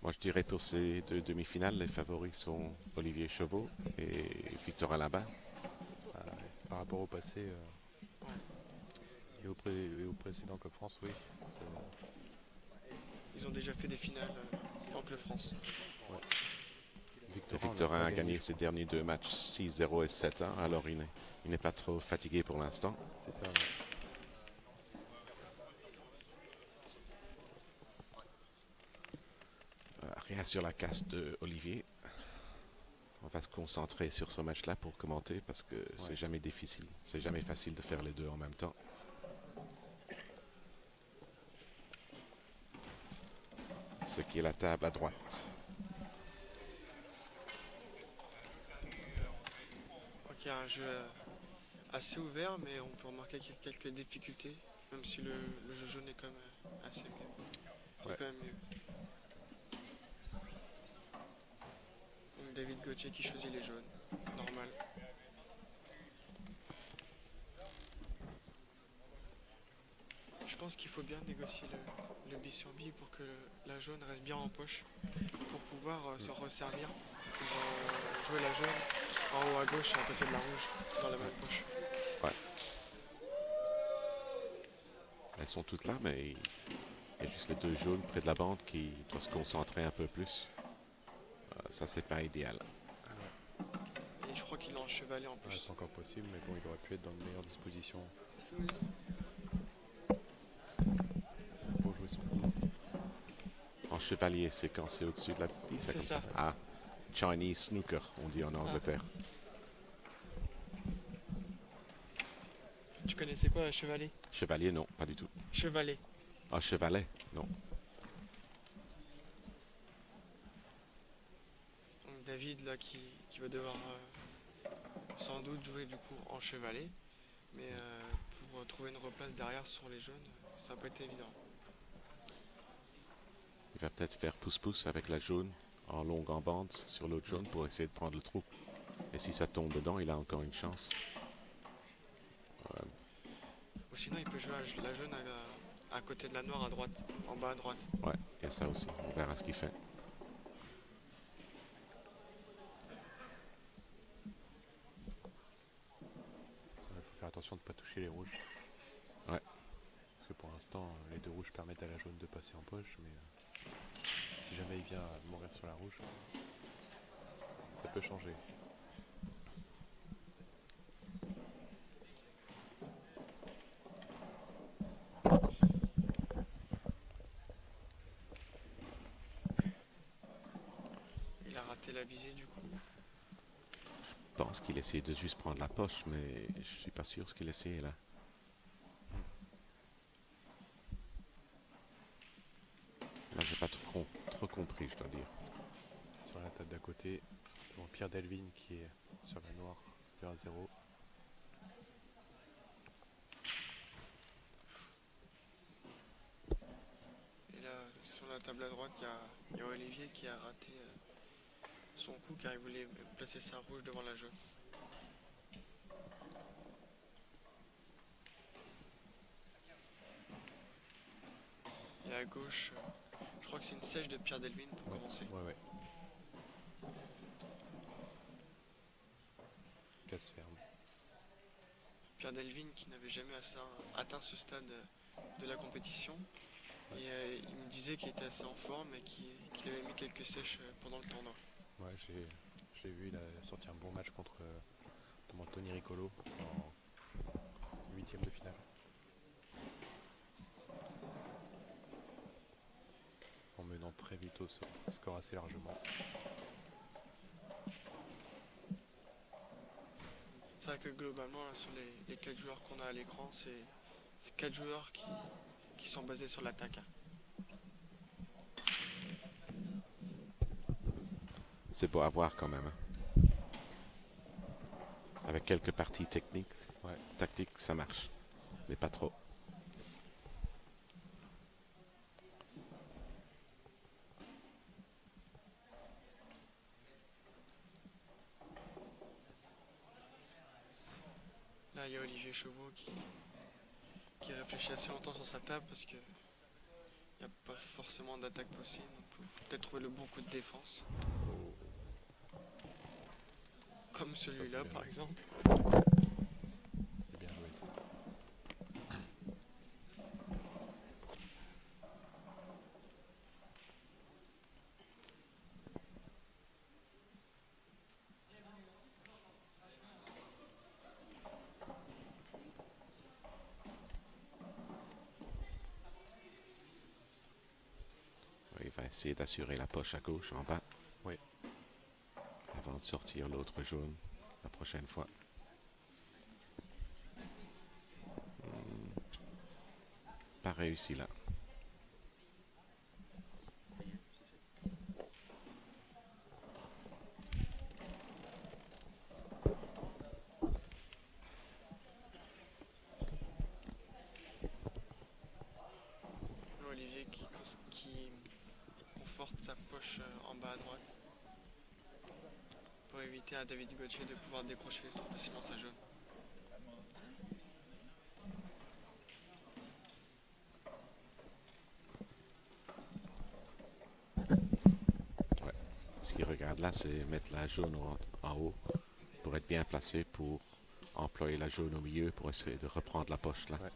Moi, je dirais pour ces deux demi-finales, les favoris sont Olivier Chauveau et Victor Alaba. Par rapport au passé Ouais. et au précédent Coupe France, oui. Ils ont déjà fait des finales en Club France. Ouais. Et Victorin n'a Victorin pas a gagné, gagné je ses crois. derniers deux matchs 6-0 et 7-1, alors il n'est pas trop fatigué pour l'instant. C'est ça, ouais. Rien sur la casse de Olivier. On va se concentrer sur ce match-là pour commenter parce que c'est Ouais. jamais difficile. C'est jamais facile de faire les deux en même temps. Ce qui est la table à droite. Donc il y a un jeu assez ouvert, mais on peut remarquer qu'il y a quelques difficultés, même si le jeu jaune est quand même assez mieux. Il est Ouais. quand même mieux. Donc David Gauthier qui choisit les jaunes. Normal. Je pense qu'il faut bien négocier le bi sur bi pour que la jaune reste bien en poche, pour pouvoir Mm. se resservir, pour jouer la jaune en haut à gauche et à côté de la rouge, dans la Ouais. même poche. Ouais, elles sont toutes là, mais il y a juste les deux jaunes près de la bande qui doivent se concentrer un peu plus. Ça, c'est pas idéal. Ouais. Et je crois qu'il a enchevalé en Ouais, c'est plus. encore possible, mais bon, il aurait pu être dans de meilleures dispositions pour jouer son coup. En chevalier, c'est quand c'est au-dessus de la piste, c'est C'est comme ça. ça. Ah, Chinese snooker, on dit en Ah, Angleterre. tu connaissais pas chevalet? Chevalier, non, pas du tout. Chevalet. Ah, chevalet, non. Donc David là qui va devoir sans doute jouer du coup en chevalet, mais pour trouver une replace derrière sur les jaunes, ça va pas être évident. Il va peut-être faire pouce-pouce avec la jaune en longue en bande sur l'autre Mm. jaune pour essayer de prendre le trou. Et si ça tombe dedans, il a encore une chance. Ou sinon il peut jouer la jaune à côté de la noire à droite, en bas à droite. Ouais, il y a ça aussi. On verra ce qu'il fait. Il faut faire attention de ne pas toucher les rouges. Ouais, Parce que pour l'instant, les deux rouges permettent à la jaune de passer en poche, mais si jamais il vient à mourir sur la rouge, ça peut changer. Il a raté la visée du coup. je pense qu'il essayait de juste prendre la poche, mais je suis pas sûr ce qu'il essayait là. Là, j'ai pas trop compris, je dois dire. Sur la table d'à côté, c'est bon, Pierre Delvin qui est sur la noire, 2-0. Et là, sur la table à droite, il y a Olivier qui a raté son coup car il voulait placer sa rouge devant la jaune. Et à gauche, je crois que c'est une sèche de Pierre Delvin pour Ouais, commencer. ouais, ouais. Casse ferme. Pierre Delvin qui n'avait jamais atteint ce stade de la compétition. Ouais, Et il me disait qu'il était assez en forme et qu'il avait mis quelques sèches pendant le tournoi. ouais j'ai vu, il a sorti un bon match contre notamment Tony Riccolo en huitième de finale. En menant très vite au score assez largement. C'est vrai que globalement, là, sur les 4 joueurs qu'on a à l'écran, c'est 4 joueurs qui sont basés sur l'attaque, hein. C'est beau à voir quand même, hein. Avec quelques parties techniques, Ouais, tactiques, ça marche. Mais pas trop. Là, il y a Olivier Chauveau qui réfléchit assez longtemps sur sa table parce que il n'y a pas forcément d'attaque possible. Donc faut peut-être trouver le bon coup de défense. Comme Ça, celui-là c'est bien par joué. exemple. C'est bien joué ça. Il va essayer d'assurer la poche à gauche en bas. Oui. Avant de sortir l'autre jaune la prochaine fois. Pas réussi là. Olivier qui conforte sa poche en bas à droite. Pour éviter à David Gauthier de pouvoir décrocher trop facilement sa jaune. Ouais. Ce qu'il regarde là, c'est mettre la jaune en haut pour être bien placé pour employer la jaune au milieu pour essayer de reprendre la poche là. Ouais.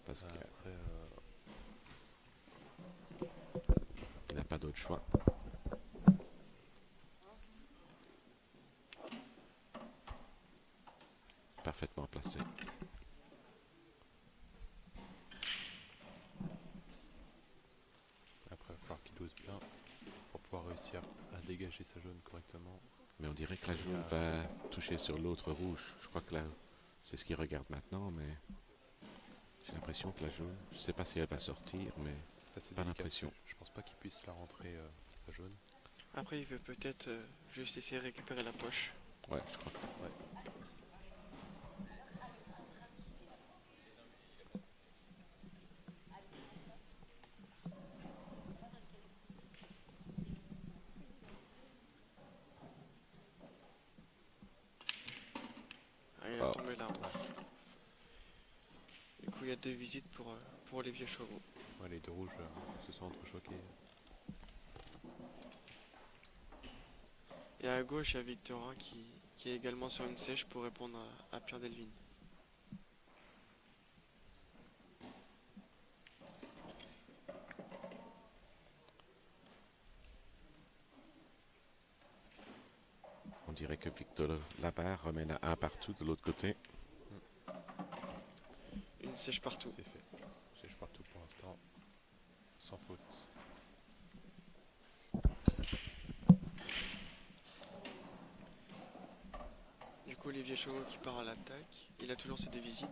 Parce qu'il Après, n'a pas d'autre choix. Parfaitement placé. il va falloir qu'il dose bien pour pouvoir réussir à dégager sa jaune correctement. Mais on dirait que la jaune a- va toucher sur l'autre rouge. Je crois que là, c'est ce qu'il regarde maintenant, mais j'ai l'impression que la jaune, je sais pas si elle va sortir, mais Ça c'est pas délicat. l'impression. Je pense pas qu'il puisse la rentrer sa jaune. Après il veut peut-être juste essayer de récupérer la poche. Ouais, je crois. Ouais. Ah, il a tombé là. Du coup il y a 2 visites pour les vieux chevaux. Ouais, les deux rouges se sont entrechoqués. Et à gauche il y a Victorin qui est également sur une sèche pour répondre à Pierre Delvine. On dirait que Victor Labarre remène à un partout de l'autre côté. Une sèche partout. C'est fait. Sèche partout pour l'instant. Sans faute. Du coup Olivier Chevaux qui part à l'attaque. Il a toujours ses 2 visites.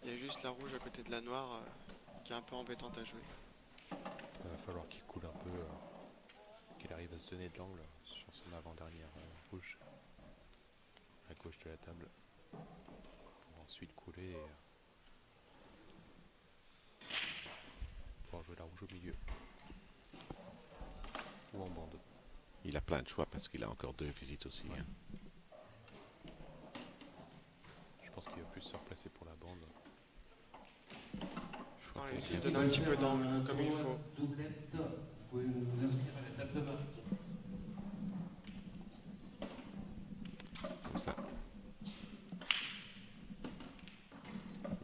Il y a juste la rouge à côté de la noire qui est un peu embêtante à jouer. Il va falloir qu'il coule un peu, qu'il arrive à se donner de l'angle sur son avant-dernière rouge. À gauche de la table. Pour ensuite couler et pouvoir jouer la rouge au milieu. Ou en bande. Il a plein de choix parce qu'il a encore 2 visites aussi. Ouais. Hein. Je pense qu'il va plus se replacer pour la bande. Je crois Il que se donne un petit peu d'angle comme il faut. Doublette, vous pouvez vous inscrire à la table de marque. comme ça.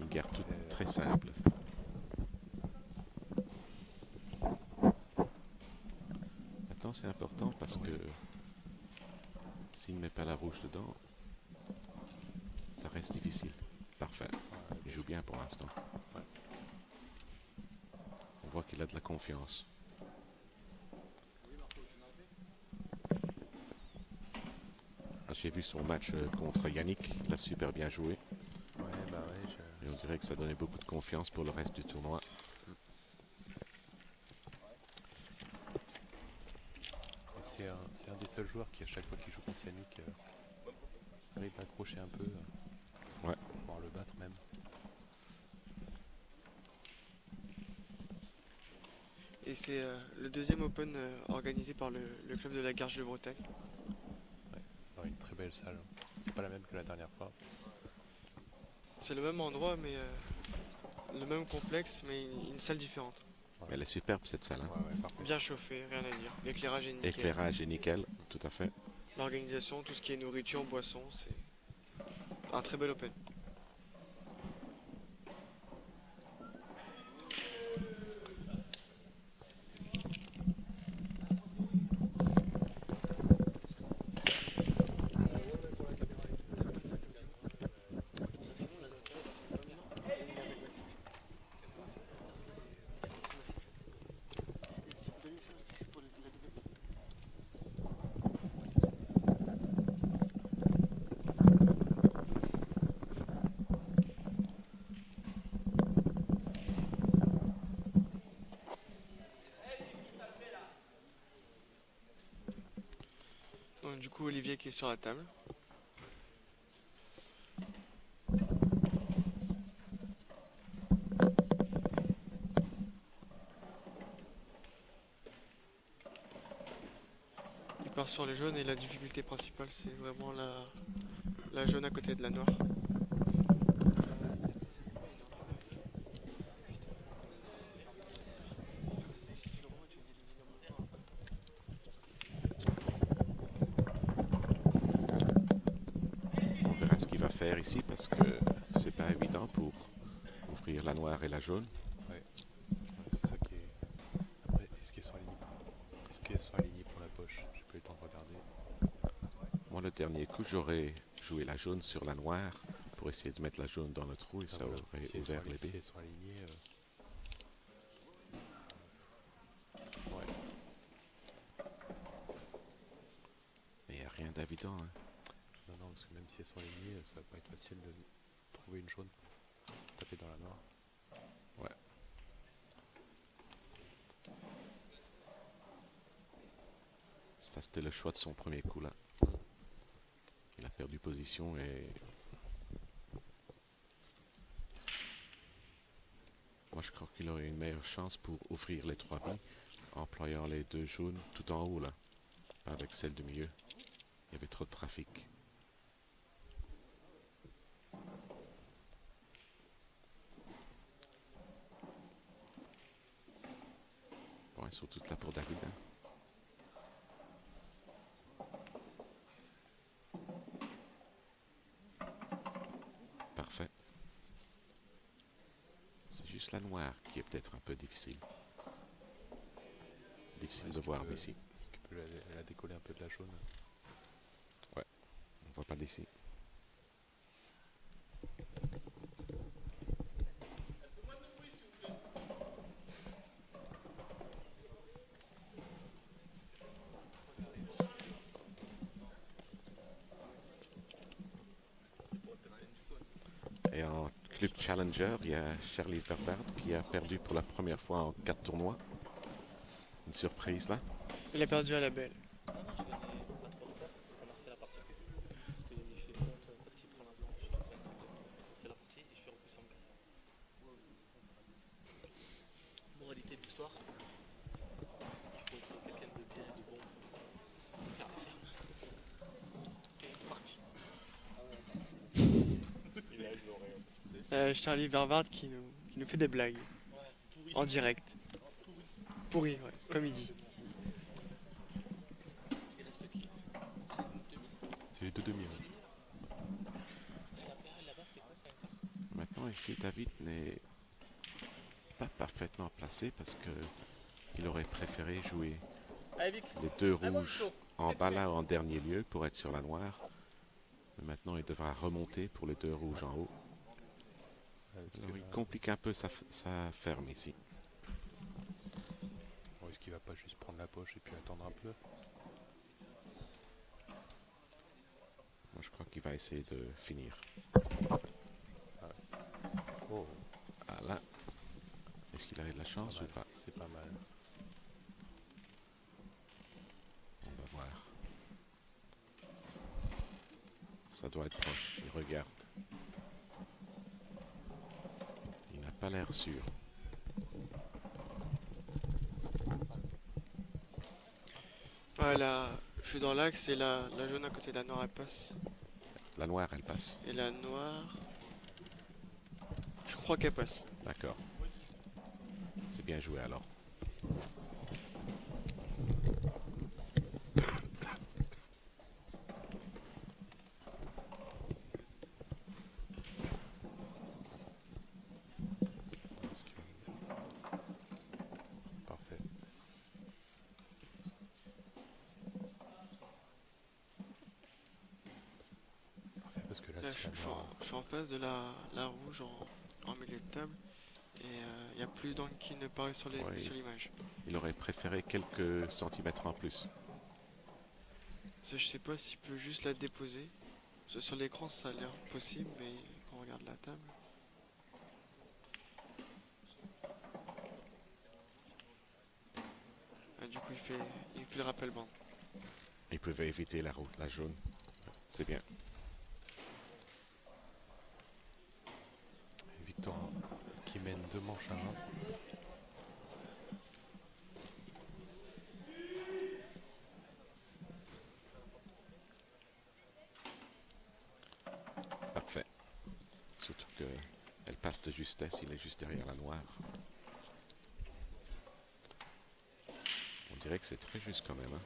Une guerre toute très simple. Maintenant c'est important parce que s'il ne met pas la rouge dedans, ça reste difficile. Parfait. Il joue bien pour l'instant. Ouais. On voit qu'il a de la confiance. J'ai vu son match contre Yannick, il a super bien joué. Ouais, bah ouais, Et on dirait que ça donnait beaucoup de confiance pour le reste du tournoi. c'est un des seuls joueurs qui, à chaque fois qu'il joue contre Yannick, arrive à accrocher un peu, Ouais. voire le battre même. Et c'est le deuxième Open organisé par le club de la Garge de Bretagne. Dans une très belle salle. C'est pas la même que la dernière fois. C'est le même endroit, mais le même complexe, mais une salle différente. Mais elle est superbe cette salle, hein. Ouais, parfait. Bien chauffée, rien à dire. L'éclairage est nickel. Éclairage est nickel, tout à fait. L'organisation, tout ce qui est nourriture, boisson, c'est un très bel open. Donc du coup Olivier qui est sur la table. Il part sur les jaunes et la difficulté principale c'est vraiment la jaune à côté de la noire. On verra ce qu'il va faire ici parce que c'est pas évident pour ouvrir la noire et la jaune. Ouais, c'est ça qui est. Après, est-ce qu'elles sont alignées? Est-ce qu'elles sont alignées pour la poche? J'ai pas eu le temps de regarder. Moi, le dernier coup, j'aurais joué la jaune sur la noire pour essayer de mettre la jaune dans le trou et ça voilà. aurait Si elles sont ouvert les alignées, si baies. elles sont alignées, ouais. Mais il n'y a rien d'évident, hein. Non, non, parce que même si elles sont alignées, ça va pas être facile de trouver une jaune pour taper dans la noire. Ouais. Ça, c'était le choix de son premier coup là. Il a perdu position et moi je crois qu'il aurait une meilleure chance pour ouvrir les 3 billes en employant les 2 jaunes tout en haut là, pas avec celle du milieu. Il y avait trop de trafic. Bon, elles sont toutes là pour David, hein. Parfait. C'est juste la noire qui est peut-être un peu difficile. Difficile de voir d'ici. Est-ce qu'il peut la décoller un peu de la jaune? On voit pas d'ici. Et en Club Challenger, il y a Charlie Vervaert qui a perdu pour la première fois en 4 tournois. Une surprise là. Il a perdu à la belle. Moralité de l'histoire, il faut être quelqu'un de bien et de bon pour faire la ferme. Et parti. Charlie Vervaert qui nous fait des blagues Pourri. en direct. Pourri, ouais, comme il dit. Il reste qui? C'est une demi-stade. C'est les deux demi. Ouais. Et la paire là-bas, c'est quoi ça? Maintenant ici, David n'est pas parfaitement placé parce que il aurait préféré jouer Allez, Vic. les 2 Allez, mon rouges Vito. en bas là en dernier lieu pour être sur la noire. Mais maintenant, il devra remonter pour les 2 rouges en haut. Parce que Alors, il là, complique un peu sa ferme ici. bon, est-ce qu'il va pas juste prendre la poche et puis attendre un peu? Moi, je crois qu'il va essayer de finir. Oh, Ah là, est-ce qu'il a de la chance pas ou mal. pas? C'est pas mal. On va voir. Ça doit être proche, il regarde. Il n'a pas l'air sûr. Voilà, je suis dans l'axe et la jaune à côté de la noire elle passe. La noire, elle passe. Et la noire, je crois qu'elle passe. D'accord. C'est bien joué alors. Ce qui va- Parfait. Parfait, parce que là, Là, si la noire... je suis en face de la rouge en milieu de table. Et il n'y a plus d'angle qui ne paraît sur Ouais, sur l'image. il aurait préféré quelques centimètres en plus. Ça, je sais pas s'il peut juste la déposer. Sur l'écran, ça a l'air possible, mais quand on regarde la table. Ah, du coup, il fait le rappel bande. Il pouvait éviter la jaune. C'est bien. Victorin qui mène 2 manches à 1. Parfait. Surtout que elle passe de justesse, il est juste derrière la noire. On dirait que c'est très juste quand même. Hein.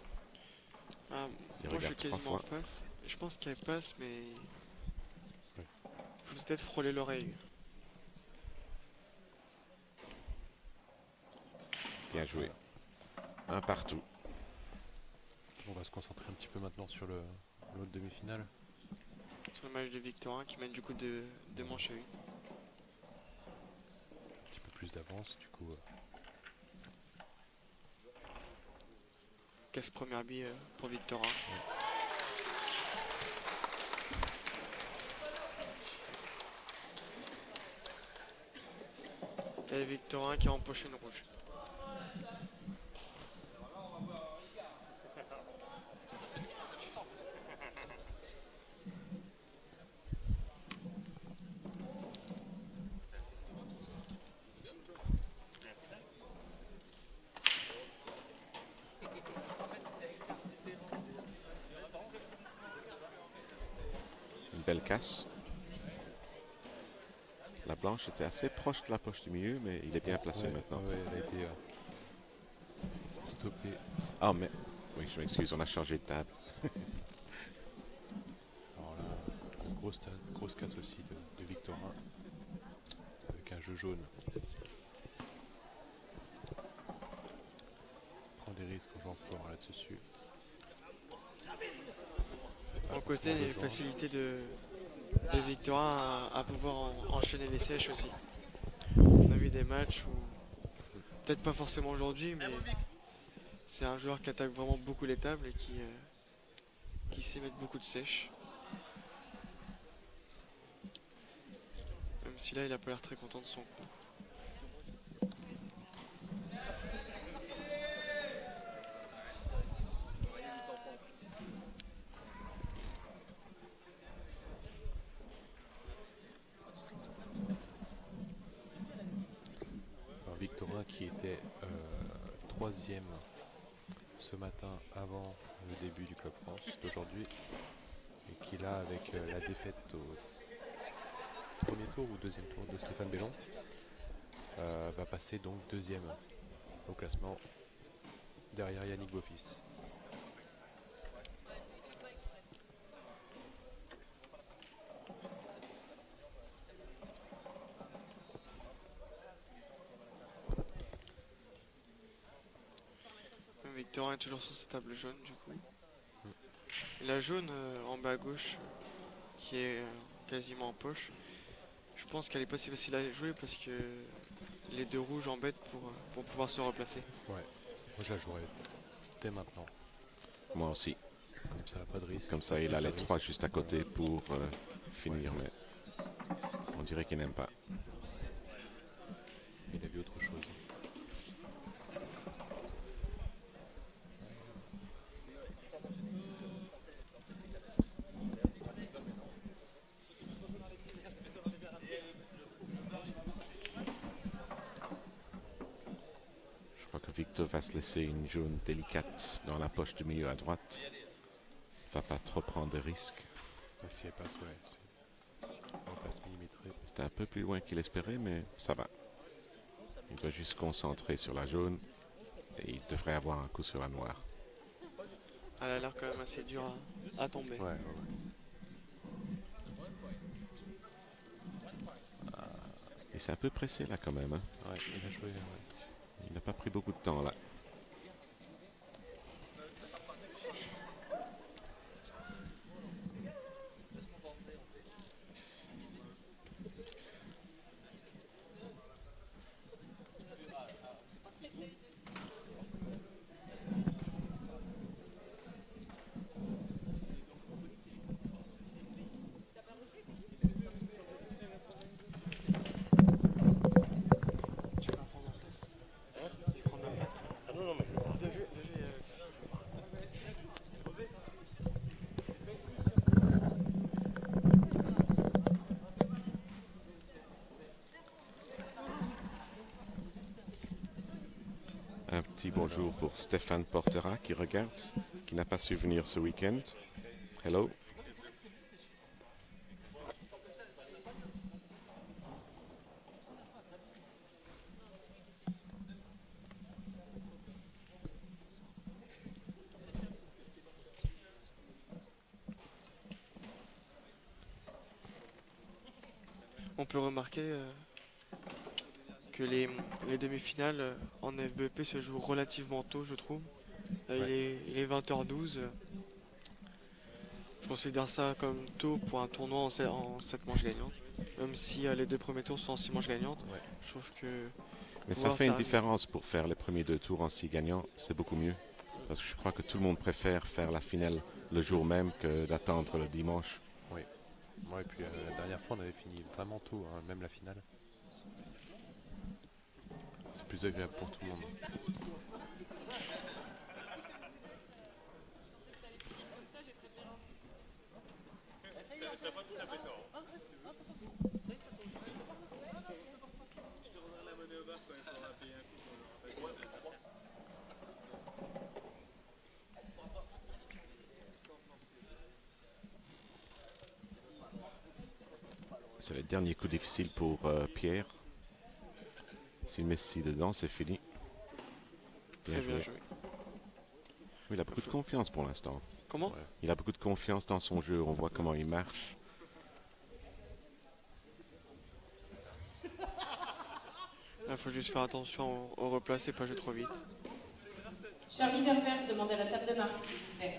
Ah, Il moi, je suis regarde 3 quasiment en fois. face. Je pense qu'elle passe, mais Ouais. faut peut-être frôler l'oreille. Bien joué. Un partout. On va se concentrer un petit peu maintenant sur l'autre demi-finale. Sur le match de Victorin qui mène du coup de manche à 1. Un petit peu plus d'avance, du coup. Casse première bille pour Victorin. Et Victorin qui a empoché une rouge. Une belle casse. La blanche était assez proche de la poche du milieu, mais il est bien placé maintenant. Ouais, elle a été stoppée. Ah, mais... Oui, je m'excuse, on a changé de table. Alors là, grosse casse aussi de Victorin. Avec un jeu jaune. Prend des risques en jouant fort là-dessus. Bon côté, les facilités de Victorin à pouvoir enchaîner les sèches aussi. On a vu des matchs où, peut-être pas forcément aujourd'hui, mais c'est un joueur qui attaque vraiment beaucoup les tables et qui sait mettre beaucoup de sèches. Même si là, il a pas l'air très content de son coup. Alors Victorin qui était 3e ce matin avant le début du Club France d'aujourd'hui et qui là avec la défaite au premier tour ou deuxième tour de Stéphane Bellon va passer donc 2e au classement derrière Yannick Beaufils. Victorin est toujours sur sa table jaune du coup. Et la jaune en bas à gauche qui est quasiment en poche. Je pense qu'elle est pas si facile à jouer parce que les deux rouges embêtent pour pouvoir se replacer. Ouais, moi je la jouerais dès maintenant. Moi aussi. Comme ça, pas de risque. Comme ça, il a les 3 juste à côté pour finir, mais on dirait qu'il n'aime pas. Il a vu autre chose. Je crois que Victor va se laisser une jaune délicate dans la poche du milieu à droite. Va pas trop prendre de risques. Si elle passe, ouais. Elle passe millimétrée. C'était un peu plus loin qu'il espérait, mais ça va. Il doit juste se concentrer sur la jaune et il devrait avoir un coup sur la noire. Elle a l'air quand même assez dure à tomber. Ouais. Et c'est un peu pressé là quand même. Hein. Ouais, il a joué. Ouais. Il n'a pas pris beaucoup de temps là. Tu vas prendre la place. Je vais prendre la place. Ah non, non, mais je vais pas. Bien joué, bien joué. Un petit bonjour pour Stéphane Portera qui regarde, qui n'a pas su venir ce week-end. Hello. On peut remarquer que les demi-finales en FBP se jouent relativement tôt, je trouve. Il est 20h12. Je considère ça comme tôt pour un tournoi en 7 manches gagnantes. Même si les deux premiers tours sont en 6 manches gagnantes. Ouais. Je trouve que Mais ça pouvoir fait une terminer- différence pour faire les premiers 2 tours en 6 gagnants, c'est beaucoup mieux. Parce que je crois que tout le monde préfère faire la finale le jour même que d'attendre le dimanche. Ouais, et puis la dernière fois, on avait fini vraiment tôt, hein, même la finale. C'est plus agréable pour tout le monde. C'est le dernier coup difficile pour Pierre. S'il met ci dedans, c'est fini. Très bien joué. Il a beaucoup de confiance pour l'instant. Comment Ouais. Il a beaucoup de confiance dans son jeu. On voit comment il marche. Il faut juste faire attention au replacer, pas jouer trop vite. Charlie Verberg demande à la table de marque, s'il vous plaît.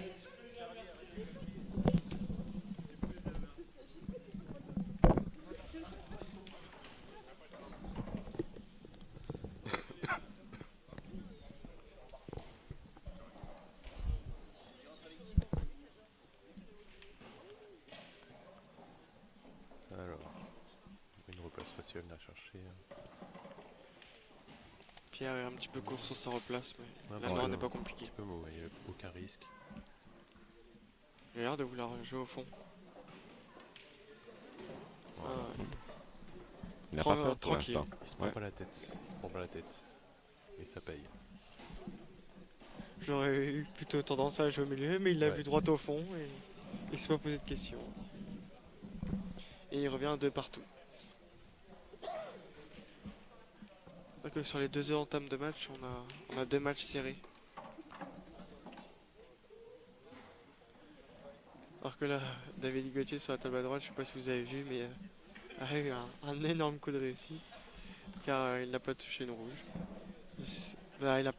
Alors, une replace facile à chercher. Pierre est un petit peu court sur sa replace, mais Ouais, la bon, noire ouais, n'est pas un compliquée. petit peu mauvais, il n'y a aucun risque. Il a l'air de vouloir jouer au fond. Voilà. Ah, Il n'a pas peur pour tranquille. l'instant. Il se prend Ouais. pas la tête. Il se prend pas la tête. Et ça paye. J'aurais eu plutôt tendance à jouer au milieu, mais il l'a Ouais. vu droit au fond et il s'est pas posé de questions. Et il revient de partout. Donc, sur les 2 heures entames de match, on a 2 matchs serrés. Alors que là, David Gauthier sur la table à droite, je sais pas si vous avez vu, mais a eu un énorme coup de réussite. Car il n'a pas touché une rouge. Il a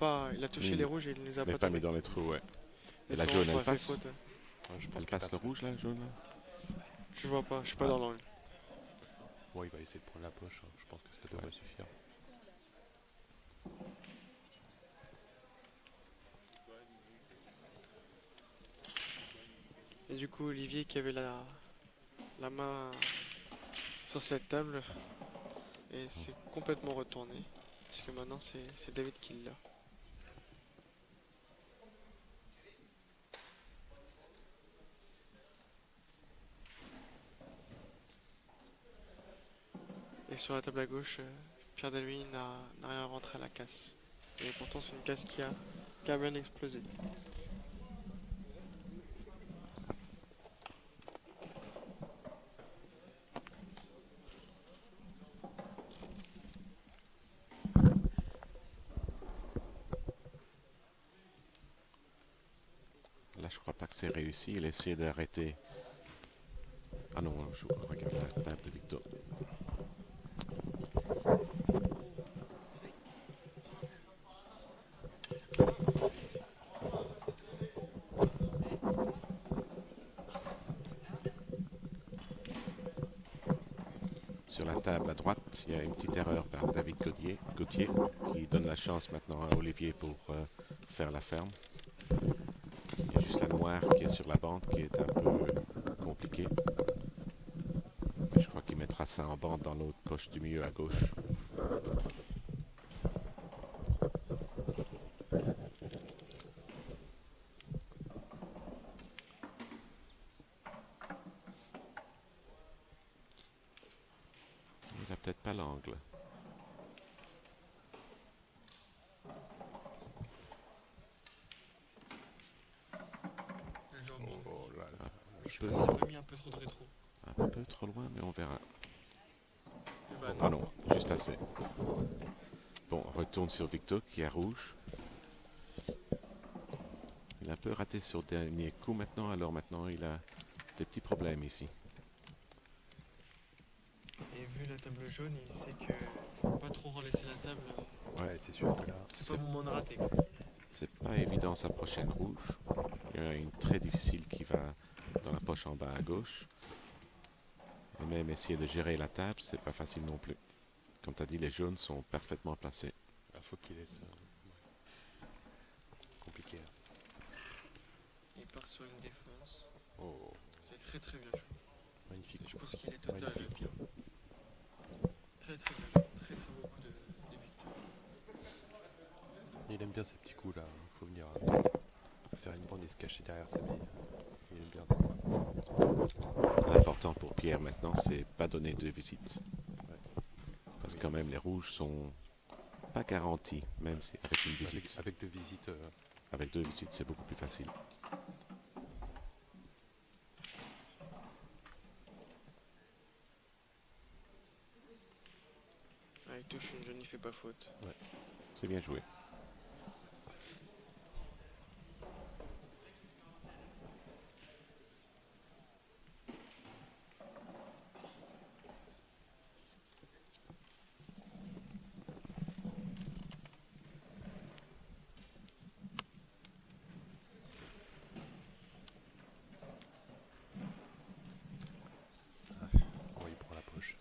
touché Oui, les rouges et il ne les a Mais pas pas mis tombés. dans les trous, ouais. Et la Sinon, jaune, ça elle aurait fait passe. faute. Ouais, je pense Elle qu'il passe le rouge, là, jaune là. Je vois pas, je suis pas Ah. dans l'angle. Bon, il va essayer de prendre la poche. Hein. Je pense que ça devrait Ouais. suffire. Et du coup, Olivier qui avait la main sur cette table et s'est complètement retourné. Parce que maintenant, c'est David qui l'a. Et sur la table à gauche, Pierre Delmy n'a rien rentré à la casse. Et pourtant, c'est une casse qui a bien explosé. c'est réussi. Il essaie d'arrêter. Ah non, je regarde la table de Victor. Sur la table à droite, il y a une petite erreur par David Gauthier qui donne la chance maintenant à Olivier pour faire la ferme. Il y a juste la noire qui est sur la bande qui est un peu compliquée. Mais je crois qu'il mettra ça en bande dans l'autre poche du milieu à gauche. Il n'a peut-être pas l'angle. Le jambon. Oh là là. Je pense qu'il a mis un peu trop de rétro. Un peu trop loin, mais on verra. Eh ben, Ah non, juste assez. Bon, on retourne sur Victor qui est à rouge. Il a un peu raté sur le dernier coup maintenant, alors maintenant il a des petits problèmes ici. Et vu la table jaune, il sait que faut pas trop relaisser la table. Ouais, c'est sûr que là, C'est pas le moment de rater, quoi. C'est pas évident sa prochaine rouge. Il y en a une très difficile qui va dans la poche en bas à gauche. Et même essayer de gérer la table, c'est pas facile non plus. Comme tu as dit, les jaunes sont parfaitement placés. il faut qu'il laisse. Ouais. Compliqué. Hein. Il part sur une défense. Oh, C'est très très bien joué. magnifique. Je pense qu'il est total, Magnifique. Pierre. Très très bien joué. Très très beau coup de Victor. Il aime bien ces petits coups là. Il faut venir faire une bande et se cacher derrière sa bille. Il aime bien ça. L'important pour Pierre maintenant, c'est pas donner de visite. Ouais. Parce que quand même, les rouges sont pas garantis, même si avec une visite. Avec deux visites. Avec 2 visites, c'est beaucoup plus facile. Ah, il touche une jaune, il fait pas faute. C'est bien joué. Oh, il prend la poche.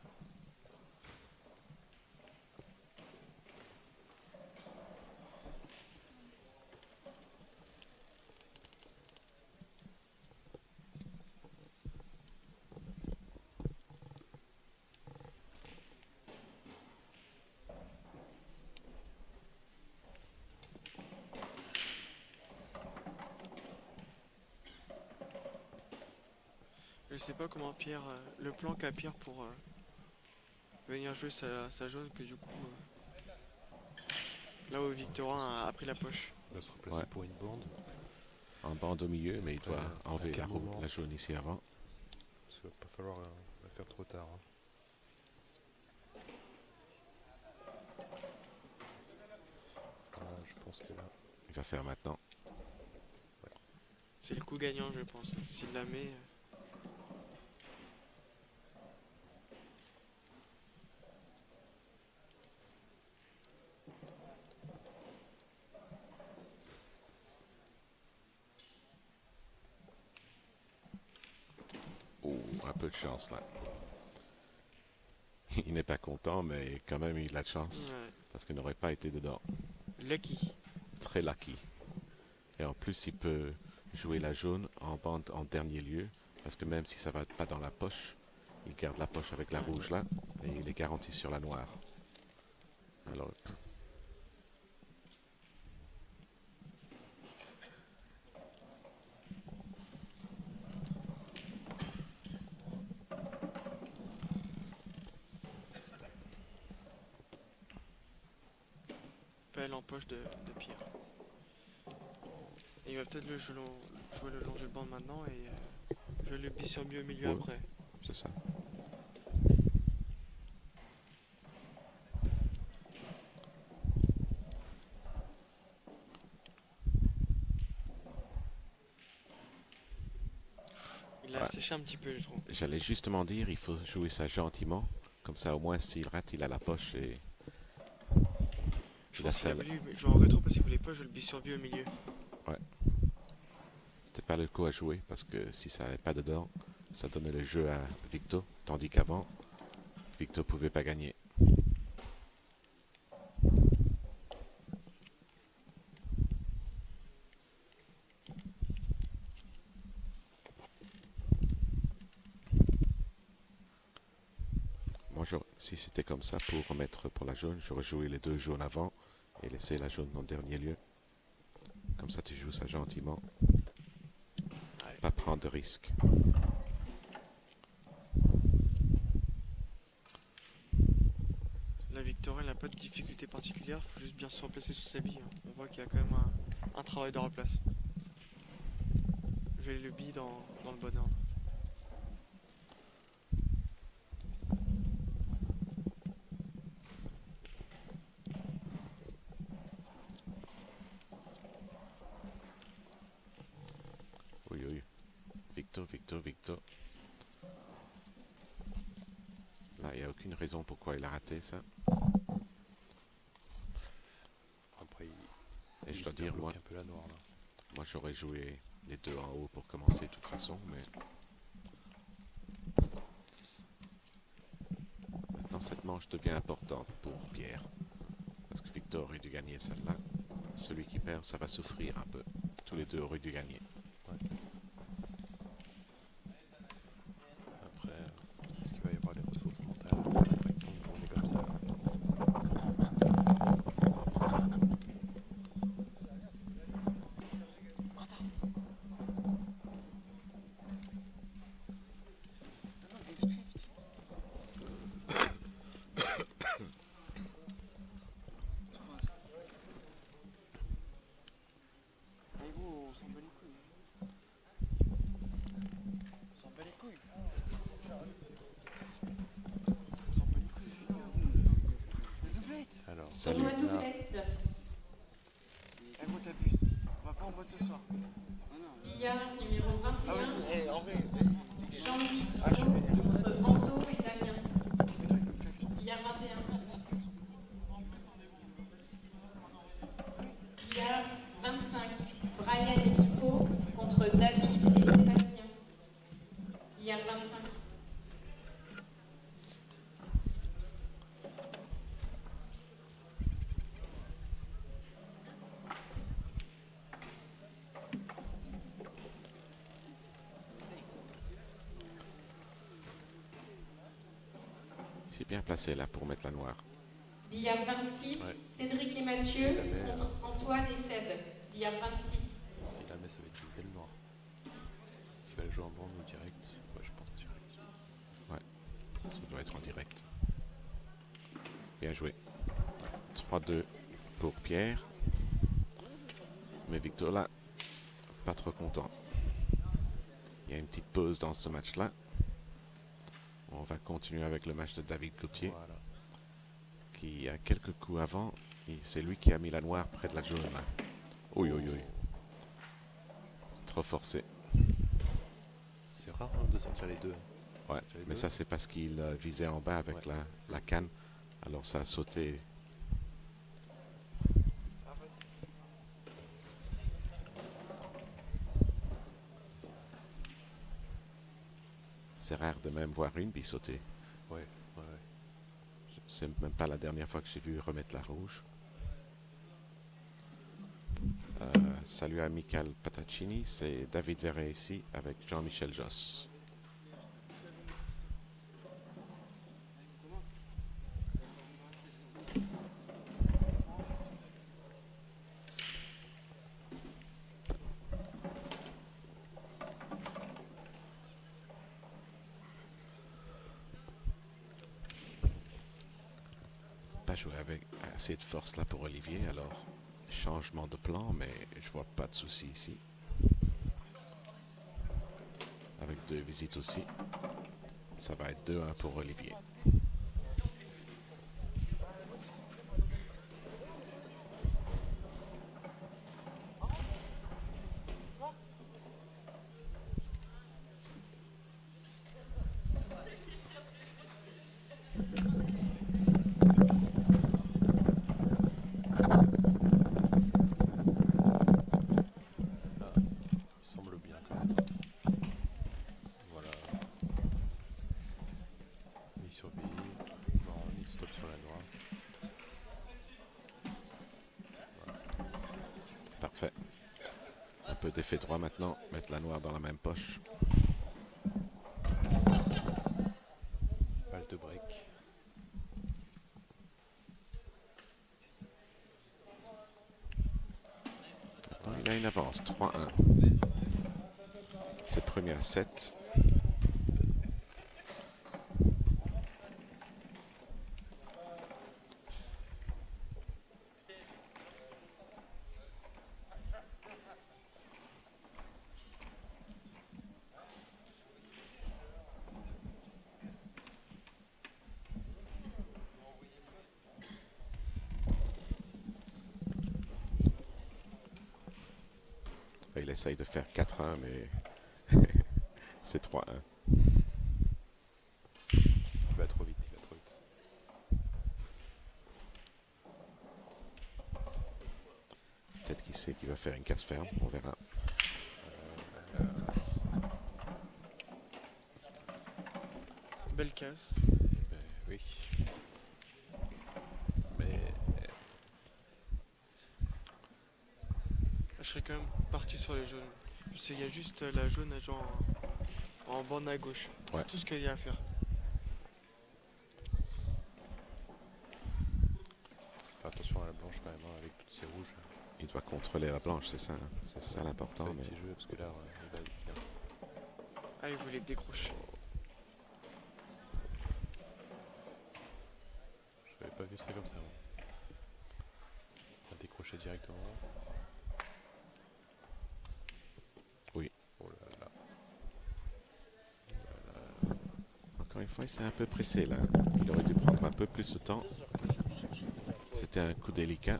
Je sais pas comment Pierre. Le plan qu'a Pierre pour venir jouer sa jaune, que du coup. Là où Victorin a pris la poche. Il va se replacer Ouais. pour une bande. En bande au milieu, mais il doit À enlever quel la, moment la jaune ici avant. Parce qu'il va pas falloir la faire trop tard. Hein. Je pense que là. Il va faire maintenant. C'est le coup gagnant, je pense. S'il la met. Oh, un peu de chance là. Il n'est pas content, mais quand même il a de chance. Ouais. Parce qu'il n'aurait pas été dedans. Lucky. Très lucky. Et en plus, il peut jouer la jaune en bande en dernier lieu. Parce que même si ça va pas dans la poche, il garde la poche avec la rouge là. Et il est garanti sur la noire. Alors, Pelle en poche de Pierre. Et il va peut-être jouer le long jeu de bande maintenant et jouer le bis sur mieux au milieu Ouais. après. c'est ça. triché un petit peu, je trouve. J'allais justement dire, il faut jouer ça gentiment. Comme ça, au moins, s'il rate, il a la poche et Je il a pense qu'il a fait. voulu jouer en rétro parce qu'il voulait pas jouer le bis sur but au milieu. C'était pas le coup à jouer parce que si ça n'allait pas dedans, ça donnait le jeu à Victo. Tandis qu'avant, Victo pouvait pas gagner. Moi, si c'était comme ça pour remettre pour la jaune, j'aurais joué les 2 jaunes avant et laissé la jaune en dernier lieu. Comme ça, tu joues ça gentiment. Allez. Pas prendre de risques. La Victoria n'a pas de difficulté particulière, faut juste bien se replacer sous sa bille. On voit qu'il y a quand même un travail de replace. Jouer le bille dans le bon ordre. Oui, oui. Victo, Victo, Victo. Là, il n'y a aucune raison pourquoi il a raté ça. Après, Et il je dois se dire, bloque un peu la noire là. moi j'aurais joué les 2 en haut pour commencer de toute façon, mais maintenant cette manche devient importante pour Pierre. Parce que Victor aurait dû gagner celle-là. Celui qui perd, ça va souffrir un peu. Tous les 2 auraient dû gagner. Après, est-ce qu'il va y avoir les ressources mentales après une longue journée comme ça? Allez vous, on s'en bat les couilles. On s'en bat les couilles. On s'en bat les couilles. Alors, Salut. Tournoi doublette. Eh gros, t'as bu. On va pas en boîte ce soir. Billard numéro Ah oui, 21. en vrai, vas-y. Jean-Louis Ah, je Thibault fais contre Anto et Damien. fais-toi une klaxon. Billard 21. Billard 25. Brian et Pipo contre David et Sébastien. Billard 25. C'est bien placé là pour mettre la noire. Billard 26. Ouais. Cédric et Mathieu Il avait, contre Antoine et Seb. Billard 26. si la met, ça va être une belle noire. S'il va le jouer en bande ou direct, ouais, je pense direct. Ça doit être en direct. Bien joué. 3-2 pour Pierre. Mais Victor là, pas trop content. Il y a une petite pause dans ce match-là. On va continuer avec le match de David Gauthier, Voilà. qui a quelques coups avant, et c'est lui qui a mis la noire près de la jaune là. Oui, oui, oui. C'est trop forcé. C'est rare hein, de sortir les deux. Ouais, Sortir les mais deux. ça c'est parce qu'il visait en bas avec Ouais. la canne. Alors ça a sauté. Ah, vas-y. C'est rare de même voir une bille sauter. Ouais, ouais, ouais. C'est même pas la dernière fois que j'ai vu remettre la rouge. Salut à Michael Pataccini, c'est David Verret ici avec Jean-Michel Josse. Pas joué avec assez de force là pour Olivier, alors changement de plan, mais je vois pas de souci ici. Avec 2 visites aussi, ça va être 2-1 pour Olivier. peu d'effet droit maintenant. Mettre la noire dans la même poche. Balle de break. Maintenant, il a une avance, 3-1. C'est premier à 7. Il essaye de faire 4-1, mais c'est 3-1. Il va trop vite, il va trop vite. Peut-être qu'il sait qu'il va faire une casse ferme, on verra. Belle casse. Ben, oui. Mais Je serais quand même parti sur les jaunes. Je sais, il y a juste la jaune genre en bande à gauche. Ouais. C'est tout ce qu'il y a à faire. fais attention à la blanche quand même, hein, avec toutes ces rouges. Il doit contrôler la blanche, c'est ça, hein. C'est ça l'important. C'est un Mais petit jeu parce que là, il va bien. Ah, il voulait décrocher. Je n'avais pas vu ça comme ça. Moi. On va décrocher directement. Oui. Oh là là. encore une fois, il s'est un peu pressé là. Il aurait dû prendre un peu plus de temps. C'était un coup délicat.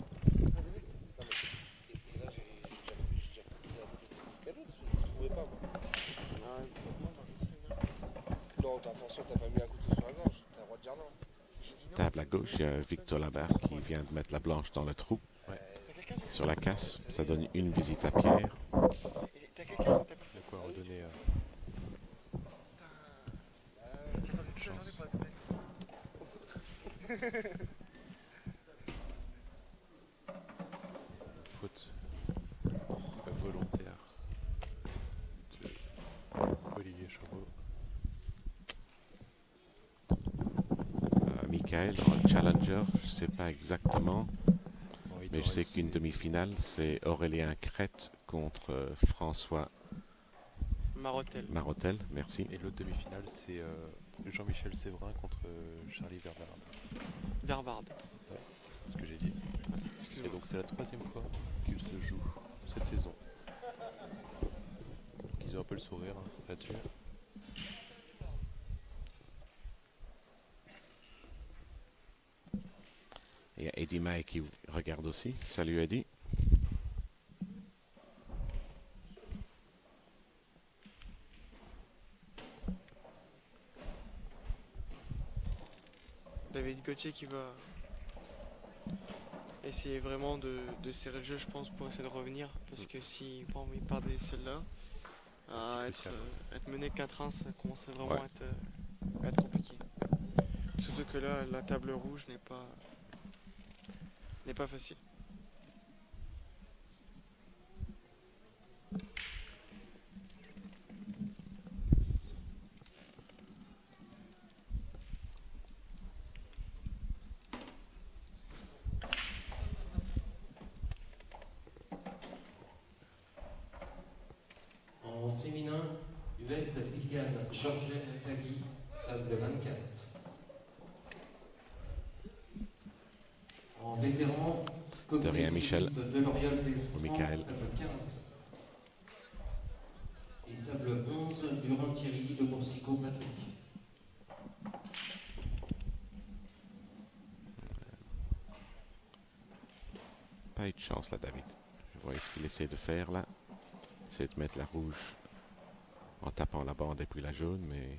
Non, attention, t'as pas mis un couteau sur la gorge, t'as le droit de dire non. Table à gauche, il y a Victor Labarre qui vient de mettre la blanche dans le trou. Ouais. Sur la casse, ça donne une visite à Pierre. T'as quelqu'un qui t'a pas De quoi redonner chance. faute volontaire de Olivier Chauveau. Michael en challenger, je ne sais pas exactement, Bon, il mais je doit sais qu'une rester- demi-finale, c'est Aurélien Crête contre François Marotel. Marotel. Merci. Et l'autre demi-finale, c'est Jean-Michel Séverin contre Charlie Verbard. Verbard. C'est ce que j'ai dit. Et Excusez-moi. donc c'est la troisième fois qu'il se joue cette saison. Donc ils ont un peu le sourire hein, là-dessus. Et il y a Eddie May qui regarde aussi. Salut Eddie. David Gauthier qui va essayer vraiment de serrer le jeu, je pense, pour essayer de revenir. Parce que si bon, il perdait celle-là, à être mené 4-1, ça commence vraiment Ouais. à être compliqué. Surtout que là, la table rouge n'est pas facile. En féminin, Yvette Liliane Georget Nathalie, table 24. En vétéran, De rien, Michel. Deloriol Ou Michael. table 15. Et table 11, Durand Thierry de Boursico Patrick. Pas eu de chance là, David. Je vois ce qu'il essaie de faire là. C'est de mettre la rouge en tapant la bande et puis la jaune, mais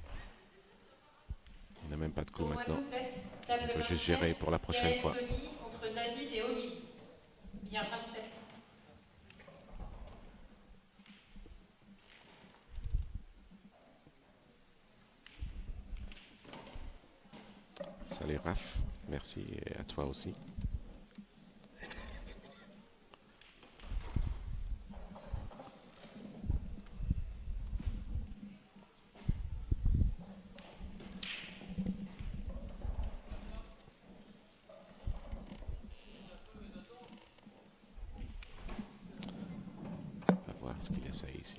il n'a même pas de coup Tournoi maintenant. doublette, table Il doit 27, juste gérer pour la prochaine Gaël fois. Tony contre David et Olivier. Bien 27. Salut Raph, merci et à toi aussi. ce qu'il essaye ici.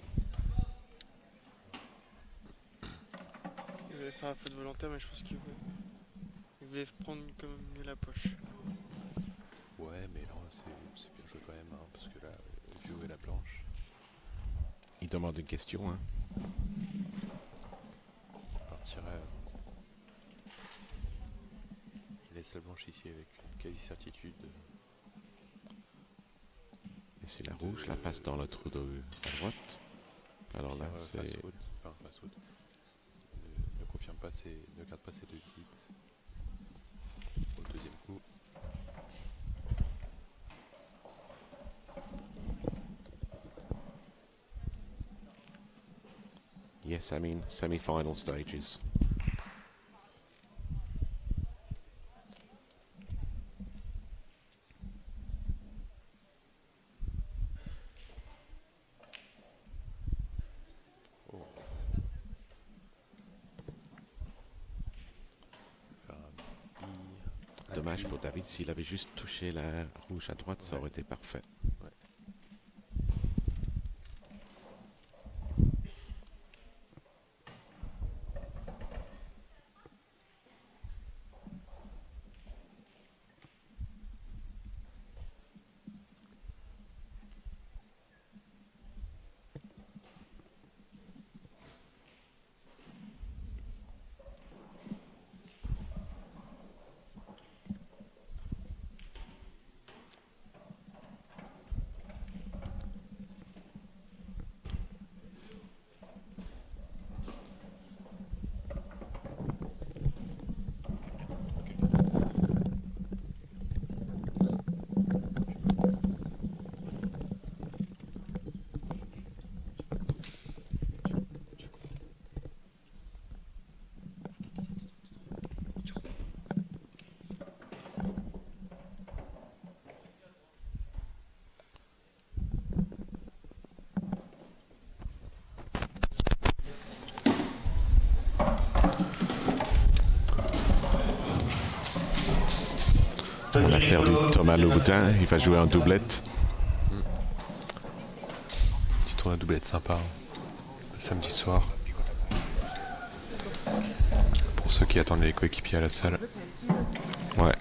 Il voulait faire la faute volontaire, mais je pense qu'il voulait prendre quand même mieux la poche. Ouais, mais là, c'est bien joué quand même, hein, parce que là, le vieux et la blanche. Il demande une question, hein. On partirait. Il laisse la blanche ici avec une quasi-certitude. Et si la rouge la passe dans le trou de à droite, alors là c'est... Face haute. Ne confirme pas ne garde pas ses deux hits. Au deuxième coup. Yes, I mean semi-final stages. Dommage pour David, s'il avait juste touché la rouge à droite, ça aurait été parfait. Ouais. On a perdu Thomas Louboutin, il va jouer en doublette. Petit tournoi doublette sympa, hein, le samedi soir. Pour ceux qui attendent les coéquipiers à la salle. Ouais.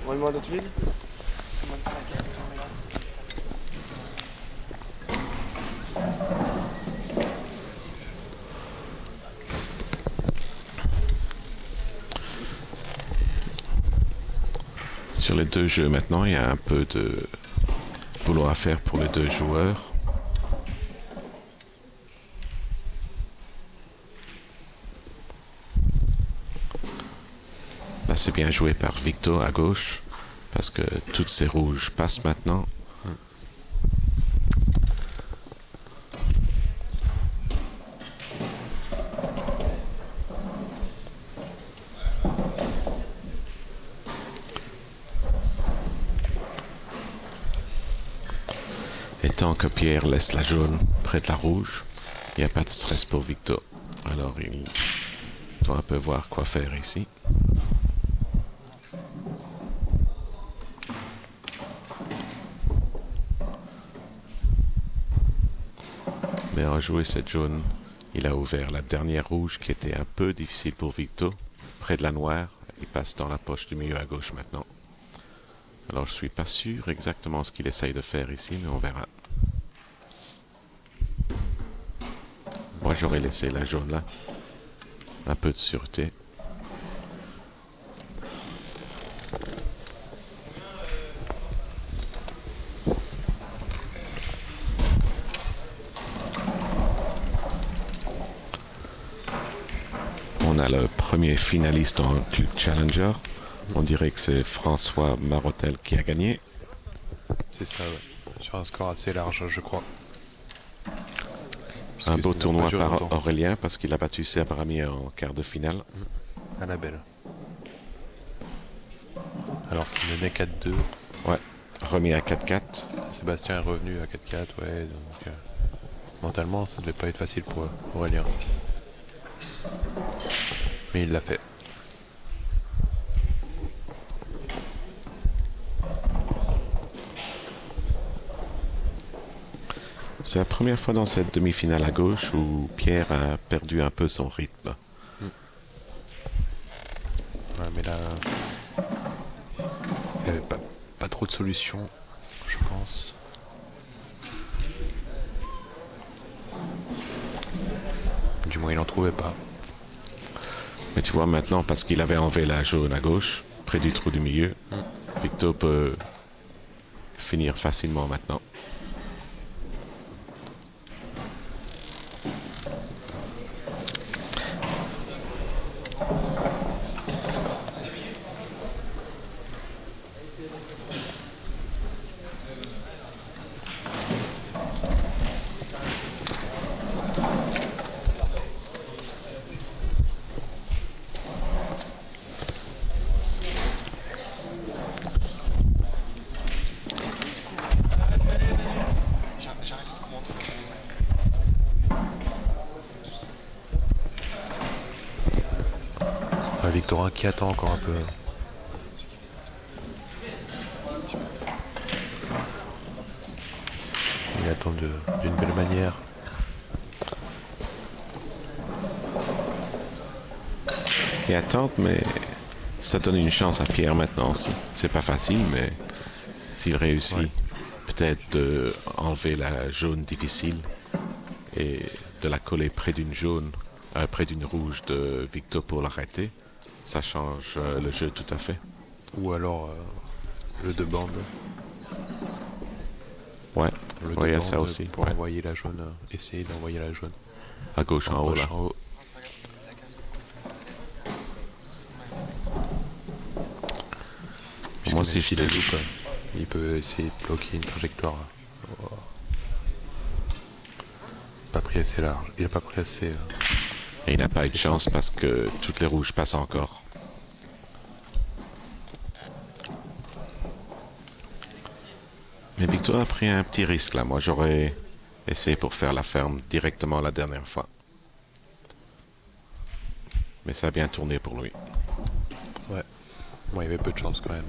On va demander à Tuile. Sur les deux jeux maintenant, il y a un peu de boulot à faire pour les deux joueurs. Là, c'est bien joué par Victor à gauche, parce que toutes ces rouges passent maintenant. Et tant que Pierre laisse la jaune près de la rouge, il n'y a pas de stress pour Victor. Alors il doit un peu voir quoi faire ici. Mais en jouer cette jaune, il a ouvert la dernière rouge qui était un peu difficile pour Victor, près de la noire. Il passe dans la poche du milieu à gauche maintenant. Alors je suis pas sûr exactement ce qu'il essaye de faire ici, mais on verra. Moi j'aurais laissé la jaune là. Un peu de sûreté. On a le premier finaliste en Club Challenger. On dirait que c'est François Marotel qui a gagné. C'est ça, ouais. Sur un score assez large, je crois. Un beau tournoi par longtemps. Aurélien parce qu'il a battu Serbrami en quart de finale. À la belle. Alors qu'il menait 4-2. Ouais, remis à 4-4. Sébastien est revenu à 4-4, ouais. Donc, mentalement, ça devait pas être facile pour Aurélien. Mais il l'a fait. C'est la première fois dans cette demi-finale à gauche où Pierre a perdu un peu son rythme. Ouais, mais là, il avait pas trop de solutions, je pense. Du moins, il n'en trouvait pas. Mais tu vois maintenant, parce qu'il avait enlevé la jaune à gauche, près du trou du milieu, Victor peut finir facilement maintenant. J'arrête de commenter. Victorin qui attend encore un peu. Il attend d'une belle manière. Il attend, mais ça donne une chance à Pierre maintenant aussi. C'est pas facile, mais s'il réussit peut-être de enlever la jaune difficile et de la coller près d'une jaune, près d'une rouge de Victor pour l'arrêter, ça change le jeu tout à fait. Ou alors le deux bandes. Ouais, Le il y a deux ça bandes aussi. pour Ouais. envoyer la jaune. Essayer d'envoyer la jaune. À gauche en haut Gauche là. en haut. Moi aussi, S'il la loupe, il peut essayer de bloquer une trajectoire. Pas pris assez large. Il a pas pris assez. Et il n'a pas eu de chance parce que toutes les rouges passent encore. Mais Victor a pris un petit risque là. Moi j'aurais essayé pour faire la ferme directement la dernière fois. Mais ça a bien tourné pour lui. Ouais. Bon, il y avait peu de chance quand même.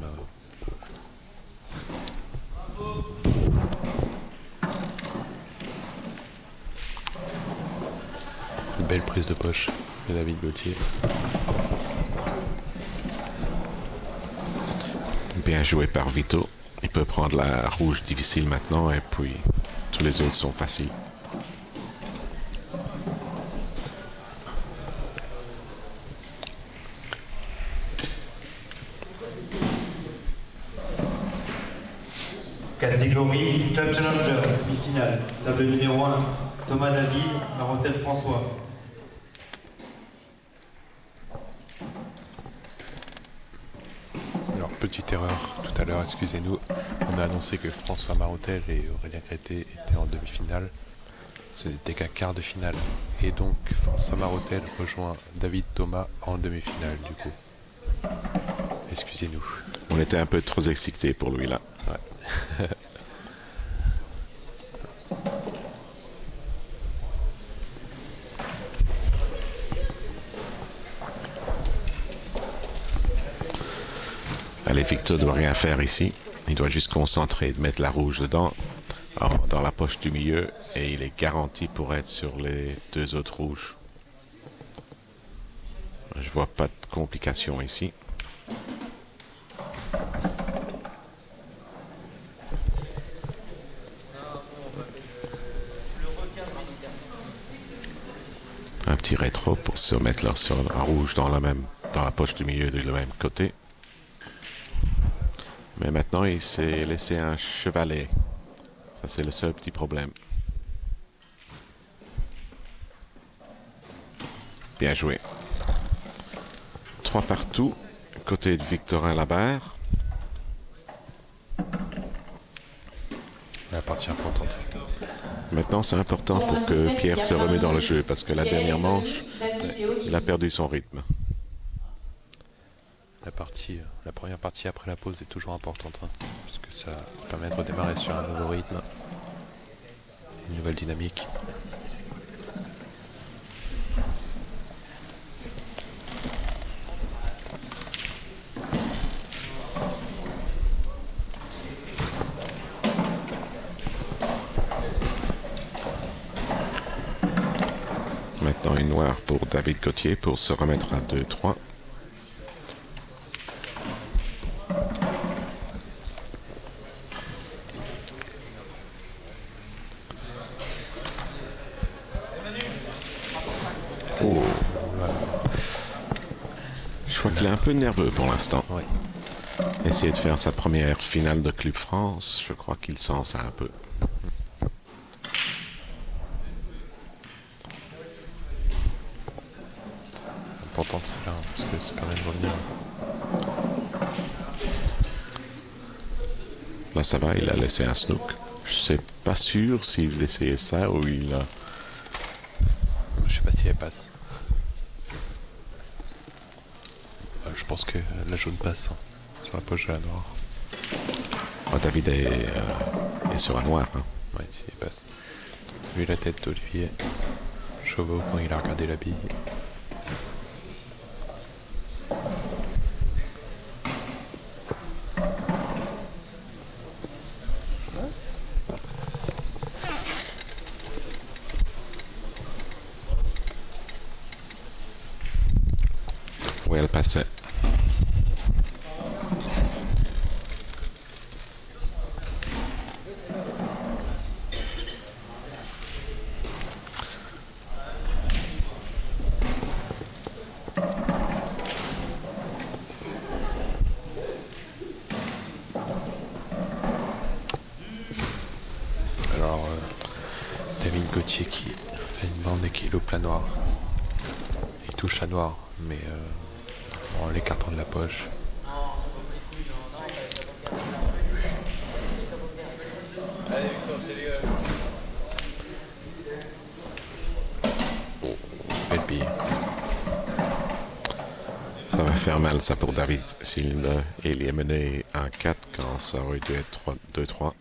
Une belle prise de poche de David Gauthier. Bien joué par Vito. Il peut prendre la rouge difficile maintenant et puis tous les autres sont faciles. Catégorie Club Challenger, demi-finale. Table numéro 1, Thomas David, Marotel François. Alors, petite erreur tout à l'heure, excusez-nous. On a annoncé que François Marotel et Aurélien Crété étaient en demi-finale. Ce n'était qu'un quart de finale. Et donc, François Marotel rejoint David Thomas en demi-finale, du coup. Excusez-nous. On était un peu trop excités pour lui là. Ouais. Allez, Victor doit rien faire ici. Il doit juste concentrer, de mettre la rouge dedans, dans la poche du milieu, et il est garanti pour être sur les deux autres rouges. Je vois pas de complications ici. Un petit rétro pour se mettre leur sur la rouge dans la poche du milieu de le même côté. Mais maintenant, il s'est laissé un chevalet. Ça, c'est le seul petit problème. Bien joué. 3 partout. Côté de Victorin Labarre. La partie importante. Maintenant, c'est important pour que Pierre se remette dans le jeu parce que la dernière manche, il a perdu son rythme. La première partie après la pause est toujours importante, hein, parce que ça permet de redémarrer sur un nouveau rythme, une nouvelle dynamique. Maintenant une noire pour David Gauthier pour se remettre à 2-3. Oh. Je crois qu'il est un peu nerveux pour l'instant. Oui. Essayer de faire sa première finale de Club France, je crois qu'il sent ça un peu. L'important c'est là, parce que ça permet de revenir. Là ça va, il a laissé un snook. Je sais pas sûr s'il essayait ça ou il a... Je sais pas si elle passe. Je pense que la jaune passe hein, sur la poche de la noire. Oh, David est sur la noire. Hein. Ouais, si elle passe. Vu la tête d'Olivier Chauveau quand il a regardé la bille. Oui, elle passait. Alors, David Gauthier qui fait une bande et qui est au plat noir. Il touche à noir, mais en l'écartant de la poche. Oh, belle bille. Ça va faire mal ça pour David s'il il y est mené 1-4 quand ça aurait dû être 2-3.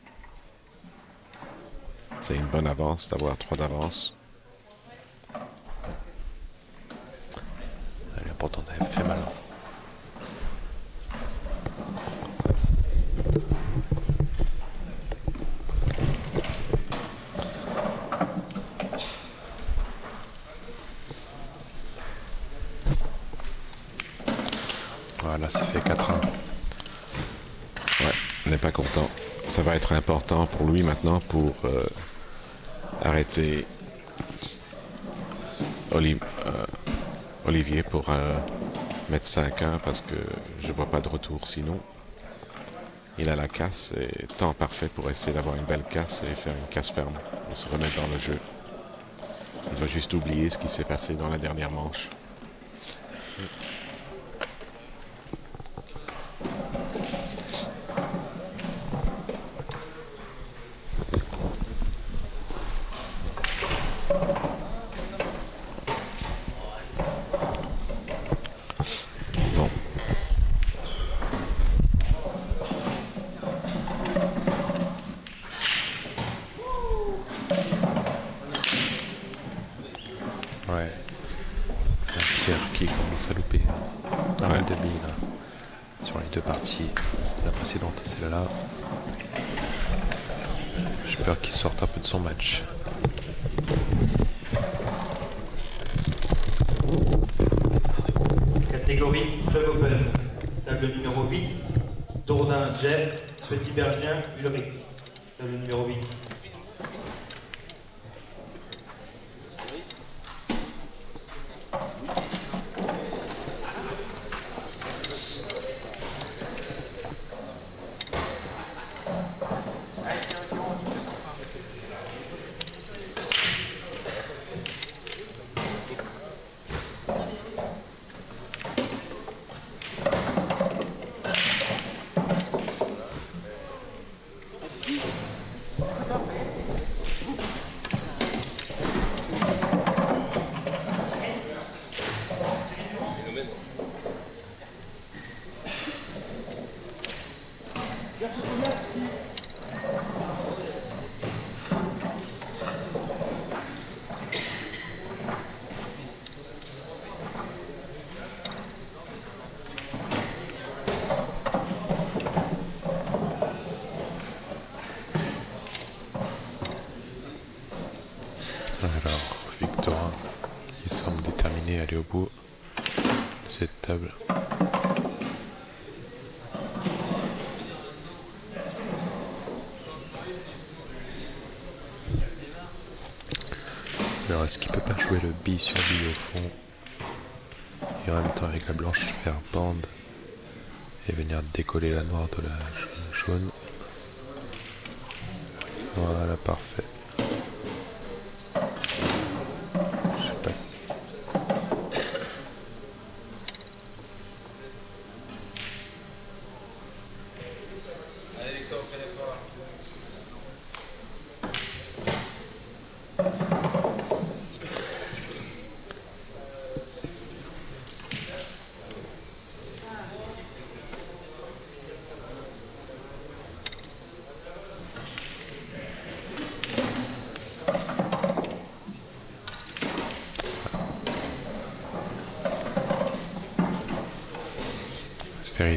C'est une bonne avance d'avoir 3 d'avance. L'important, ça fait mal. Voilà, ça fait 4-1. Ouais, il n'est pas content. Ça va être important pour lui maintenant pour arrêter Olivier pour mettre 5-1 parce que je vois pas de retour sinon. Il a la casse et temps parfait pour essayer d'avoir une belle casse et faire une casse ferme et se remettre dans le jeu. Il doit juste oublier ce qui s'est passé dans la dernière manche. Bon. Ouais. Pierre qui commence à louper pas mal de billes là, sur les deux parties. C'est la précédente et celle-là. J'ai peur qu'il sorte un peu de son match. Catégorie Club Open. Table numéro 8. Dourdin Jeff, Petit Bergien Ulrich. Table numéro 8. terminer, aller au bout de cette table. Alors est-ce qu'il peut pas jouer le bille sur bille au fond et en même temps avec la blanche faire bande et venir décoller la noire de la jaune? Voilà, parfait. Je sais pas.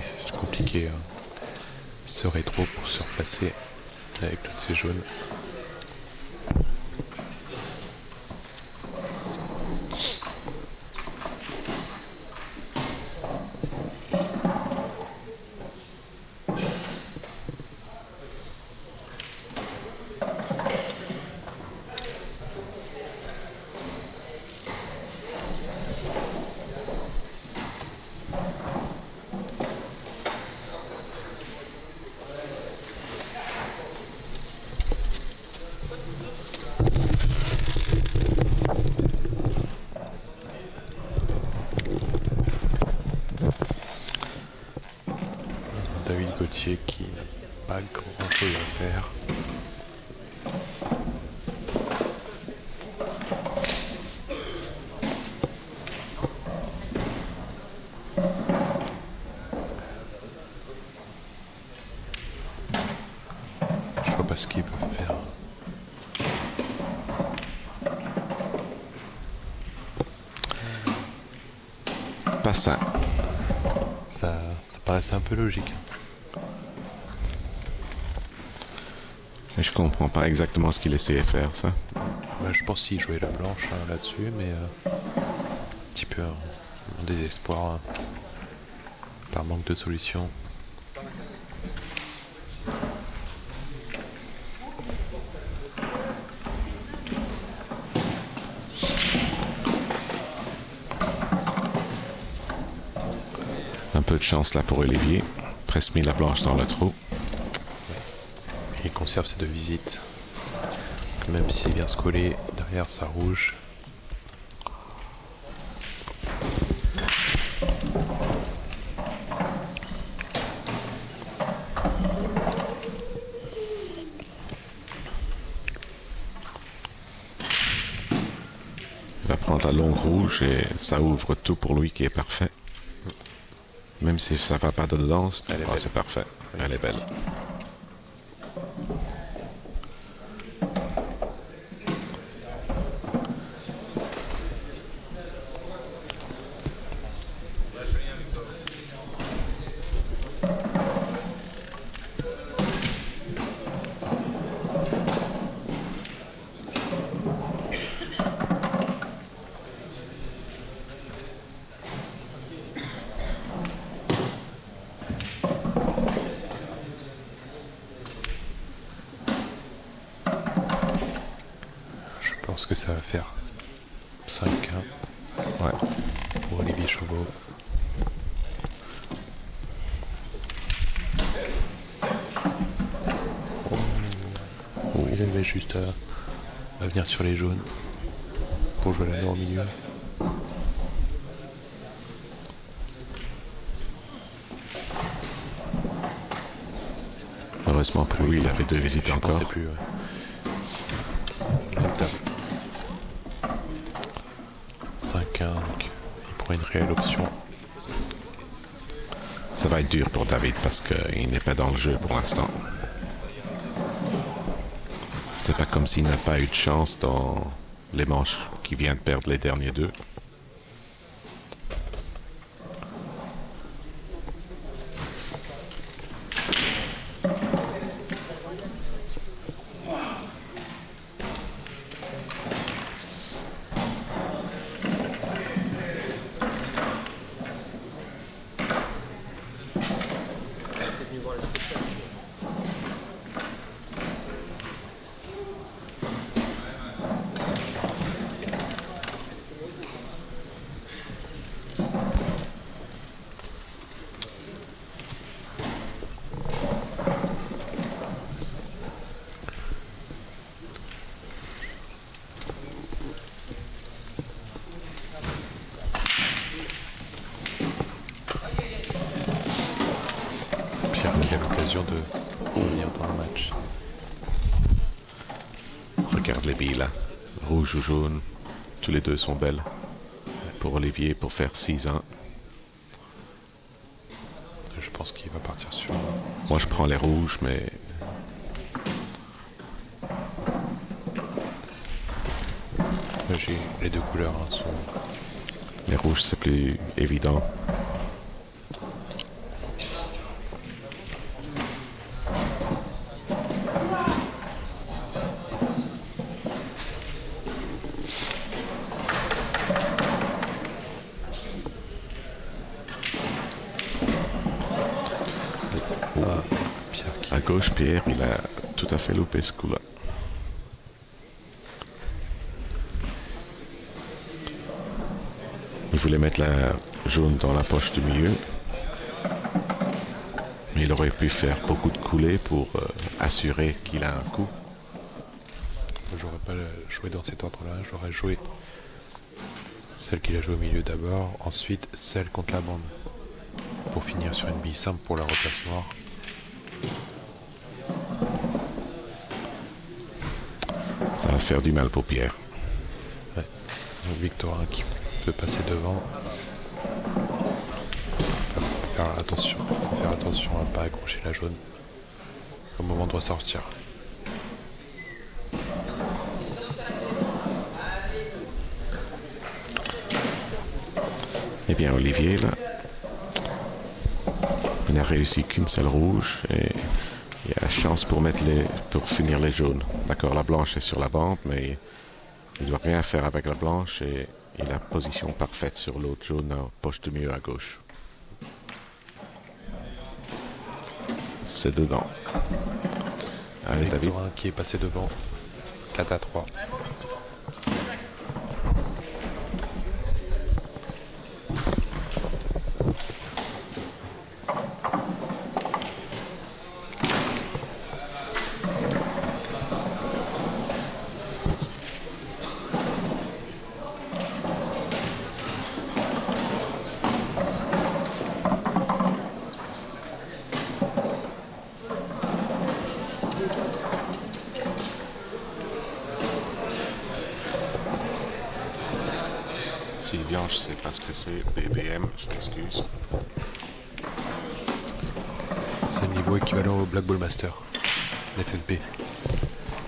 C'est compliqué, hein. Ce rétro pour se replacer avec toutes ces jaunes. David Gauthier qui n'a pas grand chose à faire. Je vois pas ce qu'il peut faire. Pas ça. Ça paraissait un peu logique. Et je comprends pas exactement ce qu'il essayait de faire, ça. Bah, je pense qu'il jouait la blanche hein, là-dessus, mais un petit peu en désespoir hein, par manque de solution. Un peu de chance là pour Olivier. Presque mis la blanche dans le trou. Il conserve ses deux visites. Même s'il vient se coller derrière sa rouge. Il va prendre la longue rouge et ça ouvre tout pour lui qui est parfait. Même si ça va pas dedans, c'est parfait. Elle est belle. Je pense que ça va faire 5-1 Ouais. pour Olivier Chauveau. Il avait juste à venir sur les jaunes pour jouer la noire au milieu. Heureusement pour lui, il avait deux visites Je encore. pensais plus. Ouais. Même table. 5-1, donc il prend une réelle option. Ça va être dur pour David parce qu'il n'est pas dans le jeu pour l'instant. C'est pas comme s'il n'a pas eu de chance dans les manches qui vient de perdre les derniers deux. qui a l'occasion de revenir dans le match. Regarde les billes là. Rouge ou jaune. Tous les deux sont belles. Pour Olivier pour faire 6-1. Je pense qu'il va partir sur... Moi je prends les rouges mais... J'ai les deux couleurs sont... Les rouges c'est plus évident. À gauche, Pierre, il a tout à fait loupé ce coup-là. Il voulait mettre la jaune dans la poche du milieu. Mais il aurait pu faire beaucoup de coulées pour assurer qu'il a un coup. J'aurais pas joué dans cet ordre-là. J'aurais joué celle qu'il a joué au milieu d'abord, ensuite celle contre la bande. Pour finir sur une bille simple pour la replace noire. Ça va faire du mal pour Pierre. Ouais. Donc Victorin qui peut passer devant. Faut faire attention à ne pas accrocher la jaune au moment de ressortir. Eh bien Olivier là, il n'a réussi qu'une seule rouge et il a la chance pour finir les jaunes. D'accord, la blanche est sur la bande, mais il ne doit rien faire avec la blanche et il a position parfaite sur l'autre jaune en poche de milieu à gauche. C'est dedans. Allez David. Victorin qui est passé devant. 4-3. Sylvian, je sais pas ce que c'est, BBM, je m'excuse. C'est le niveau équivalent au Black Ball Master, l'FFB.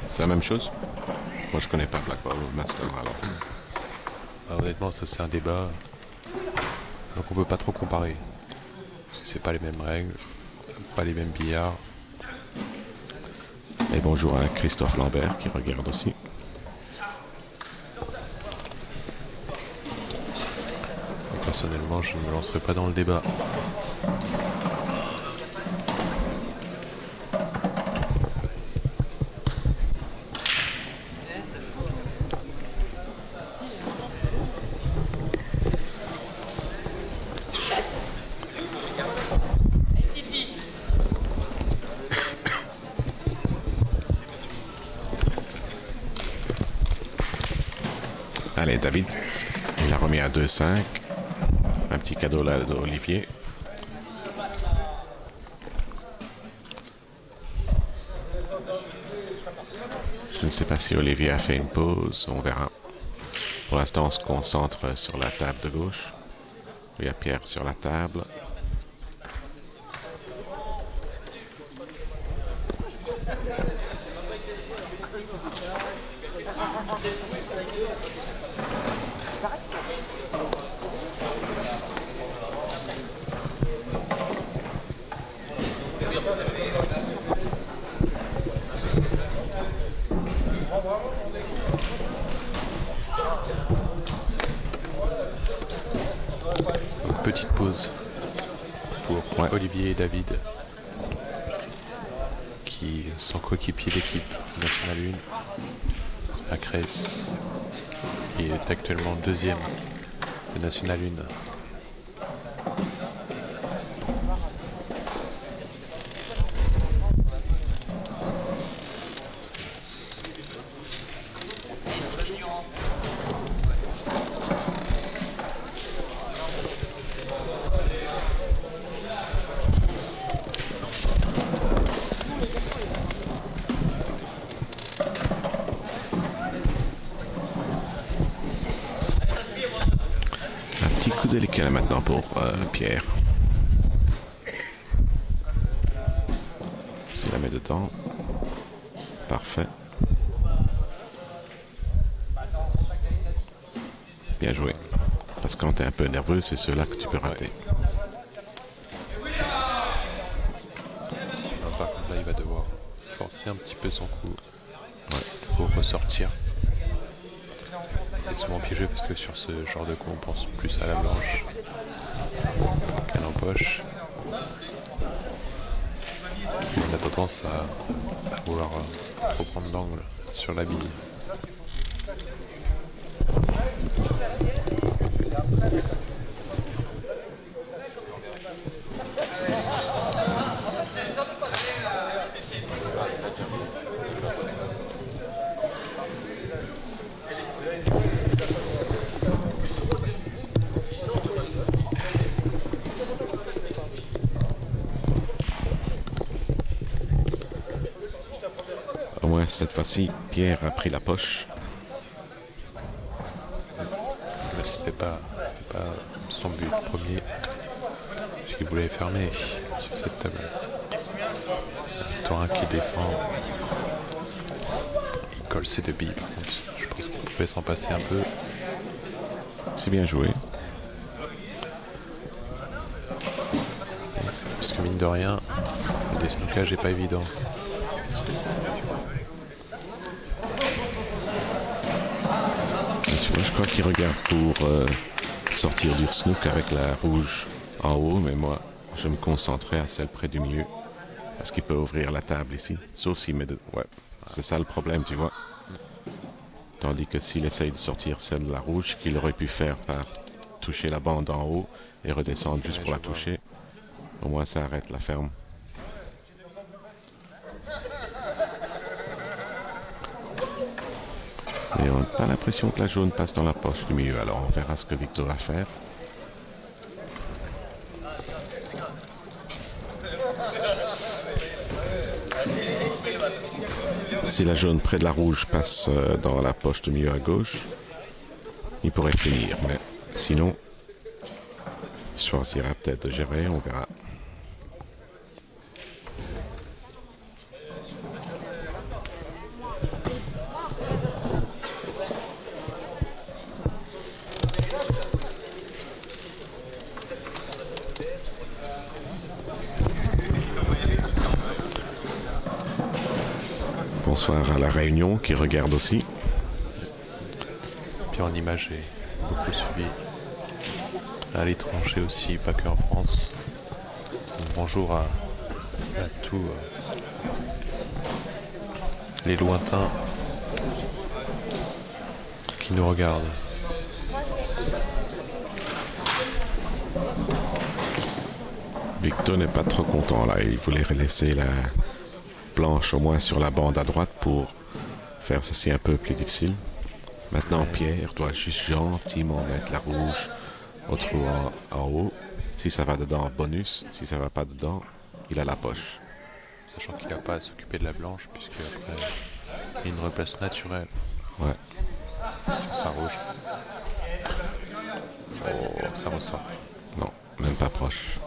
C'est la même chose? Moi je connais pas Black Ball Master alors. Honnêtement, ça c'est un débat. Donc on peut pas trop comparer. Parce que c'est pas les mêmes règles, pas les mêmes billards. Et bonjour à Christophe Lambert qui regarde aussi. Personnellement, je ne me lancerai pas dans le débat. Allez, David, il a remis à 2-5. Un petit cadeau là d'Olivier. Je ne sais pas si Olivier a fait une pause, on verra. Pour l'instant, on se concentre sur la table de gauche. Il y a Pierre sur la table. Petite pause pour Olivier et David qui sont coéquipiers d'équipe nationale 1 à Crève et est actuellement deuxième de nationale 1. Petit coup délicat maintenant pour Pierre. S'il la met dedans. Parfait. Bien joué. Parce que quand tu es un peu nerveux, c'est ceux-là que tu peux rater. Non, par contre, là, il va devoir forcer un petit peu son coup pour ressortir. C'est souvent piégé parce que sur ce genre de coup, on pense plus à la blanche qu'à l'empoche. On a tendance à vouloir reprendre l'angle sur la bille. Au moins cette fois-ci, Pierre a pris la poche. Mais c'était pas son but premier, puisqu'il voulait fermer sur cette table. Victorin qui défend, il colle ses deux billes par contre. Je pense qu'il pouvait s'en passer un peu. C'est bien joué. Parce que mine de rien, le snookages n'est pas évident. Tu vois, je crois qu'il regarde pour sortir du snook avec la rouge en haut, mais moi, je me concentrais à celle près du milieu. Parce qu'il peut ouvrir la table ici. Sauf s'il met de... Ouais, c'est ça le problème, tu vois. Tandis que s'il essaye de sortir celle de la rouge, qu'il aurait pu faire par toucher la bande en haut et redescendre juste pour la toucher, au moins ça arrête la ferme. Mais on n'a pas l'impression que la jaune passe dans la poche du milieu, alors on verra ce que Victor va faire. Si la jaune près de la rouge passe dans la poche du milieu à gauche, il pourrait finir, mais sinon, il choisira peut-être de gérer, on verra. Bonsoir à la Réunion qui regarde aussi. Puis en image, j'ai beaucoup suivi à l'étranger aussi, pas que en France. Donc, bonjour à tous les lointains qui nous regardent. Victor n'est pas trop content là, il voulait laisser la blanche au moins sur la bande à droite pour faire ceci un peu plus difficile. Maintenant Pierre doit juste gentiment mettre la rouge au trou en haut. Si ça va dedans, bonus. Si ça va pas dedans, il a la poche. Sachant qu'il n'a pas à s'occuper de la blanche, puisque après il y a une replace naturelle. Ouais. Sur sa rouge. Oh, ça ressort. Non, même pas proche.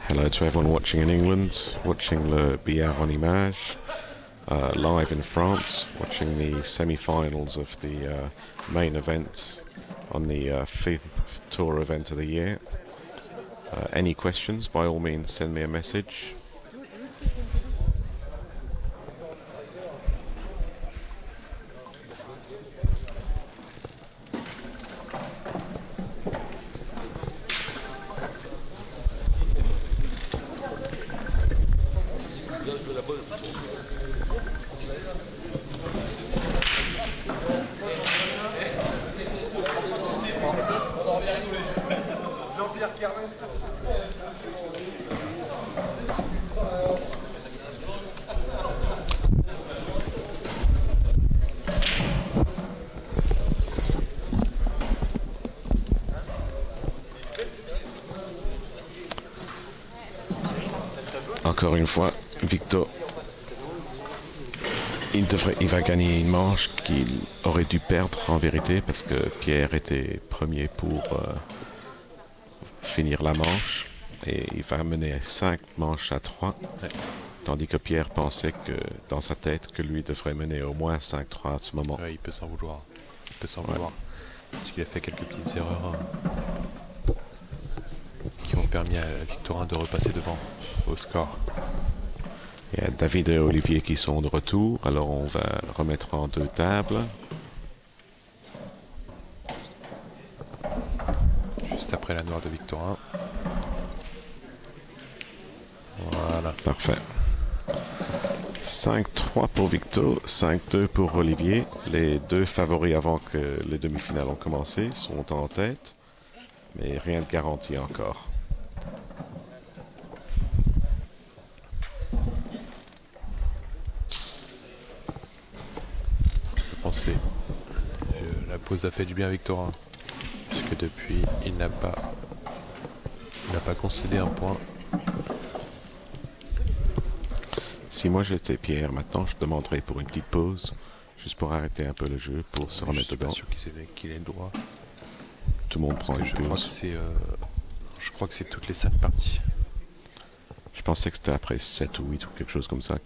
Hello to everyone watching in England, watching le billard en image, live in France, watching the semi-finals of the main event on the 5th tour event of the year. Any questions, by all means send me a message. Encore une fois, Victor, il va gagner une manche qu'il aurait dû perdre en vérité parce que Pierre était premier pour finir la manche et il va mener 5 manches à 3. Ouais. Tandis que Pierre pensait que dans sa tête que lui devrait mener au moins 5-3 à ce moment. Ouais, il peut s'en vouloir. Il peut s'en vouloir. Parce qu'il a fait quelques petites erreurs qui ont permis à Victorin de repasser devant au score. Il y a David et Olivier qui sont de retour, alors on va remettre en 2 tables. Juste après la noire de Victorin. Voilà. Parfait. 5-3 pour Victor, 5-2 pour Olivier. Les 2 favoris avant que les demi-finales ont commencé sont en tête, mais rien de garanti encore. Je pensais. La pause a fait du bien à Victorin. Puisque depuis, il n'a pas concédé un point. Si moi j'étais Pierre, maintenant je demanderais pour une petite pause, juste pour arrêter un peu le jeu, pour se remettre dedans. Je suis pas sûr qu'il ait le droit. Tout le monde prend une Je crois que pause. c'est toutes les 5 parties. Je pensais que c'était après 7 ou 8 ou quelque chose comme ça,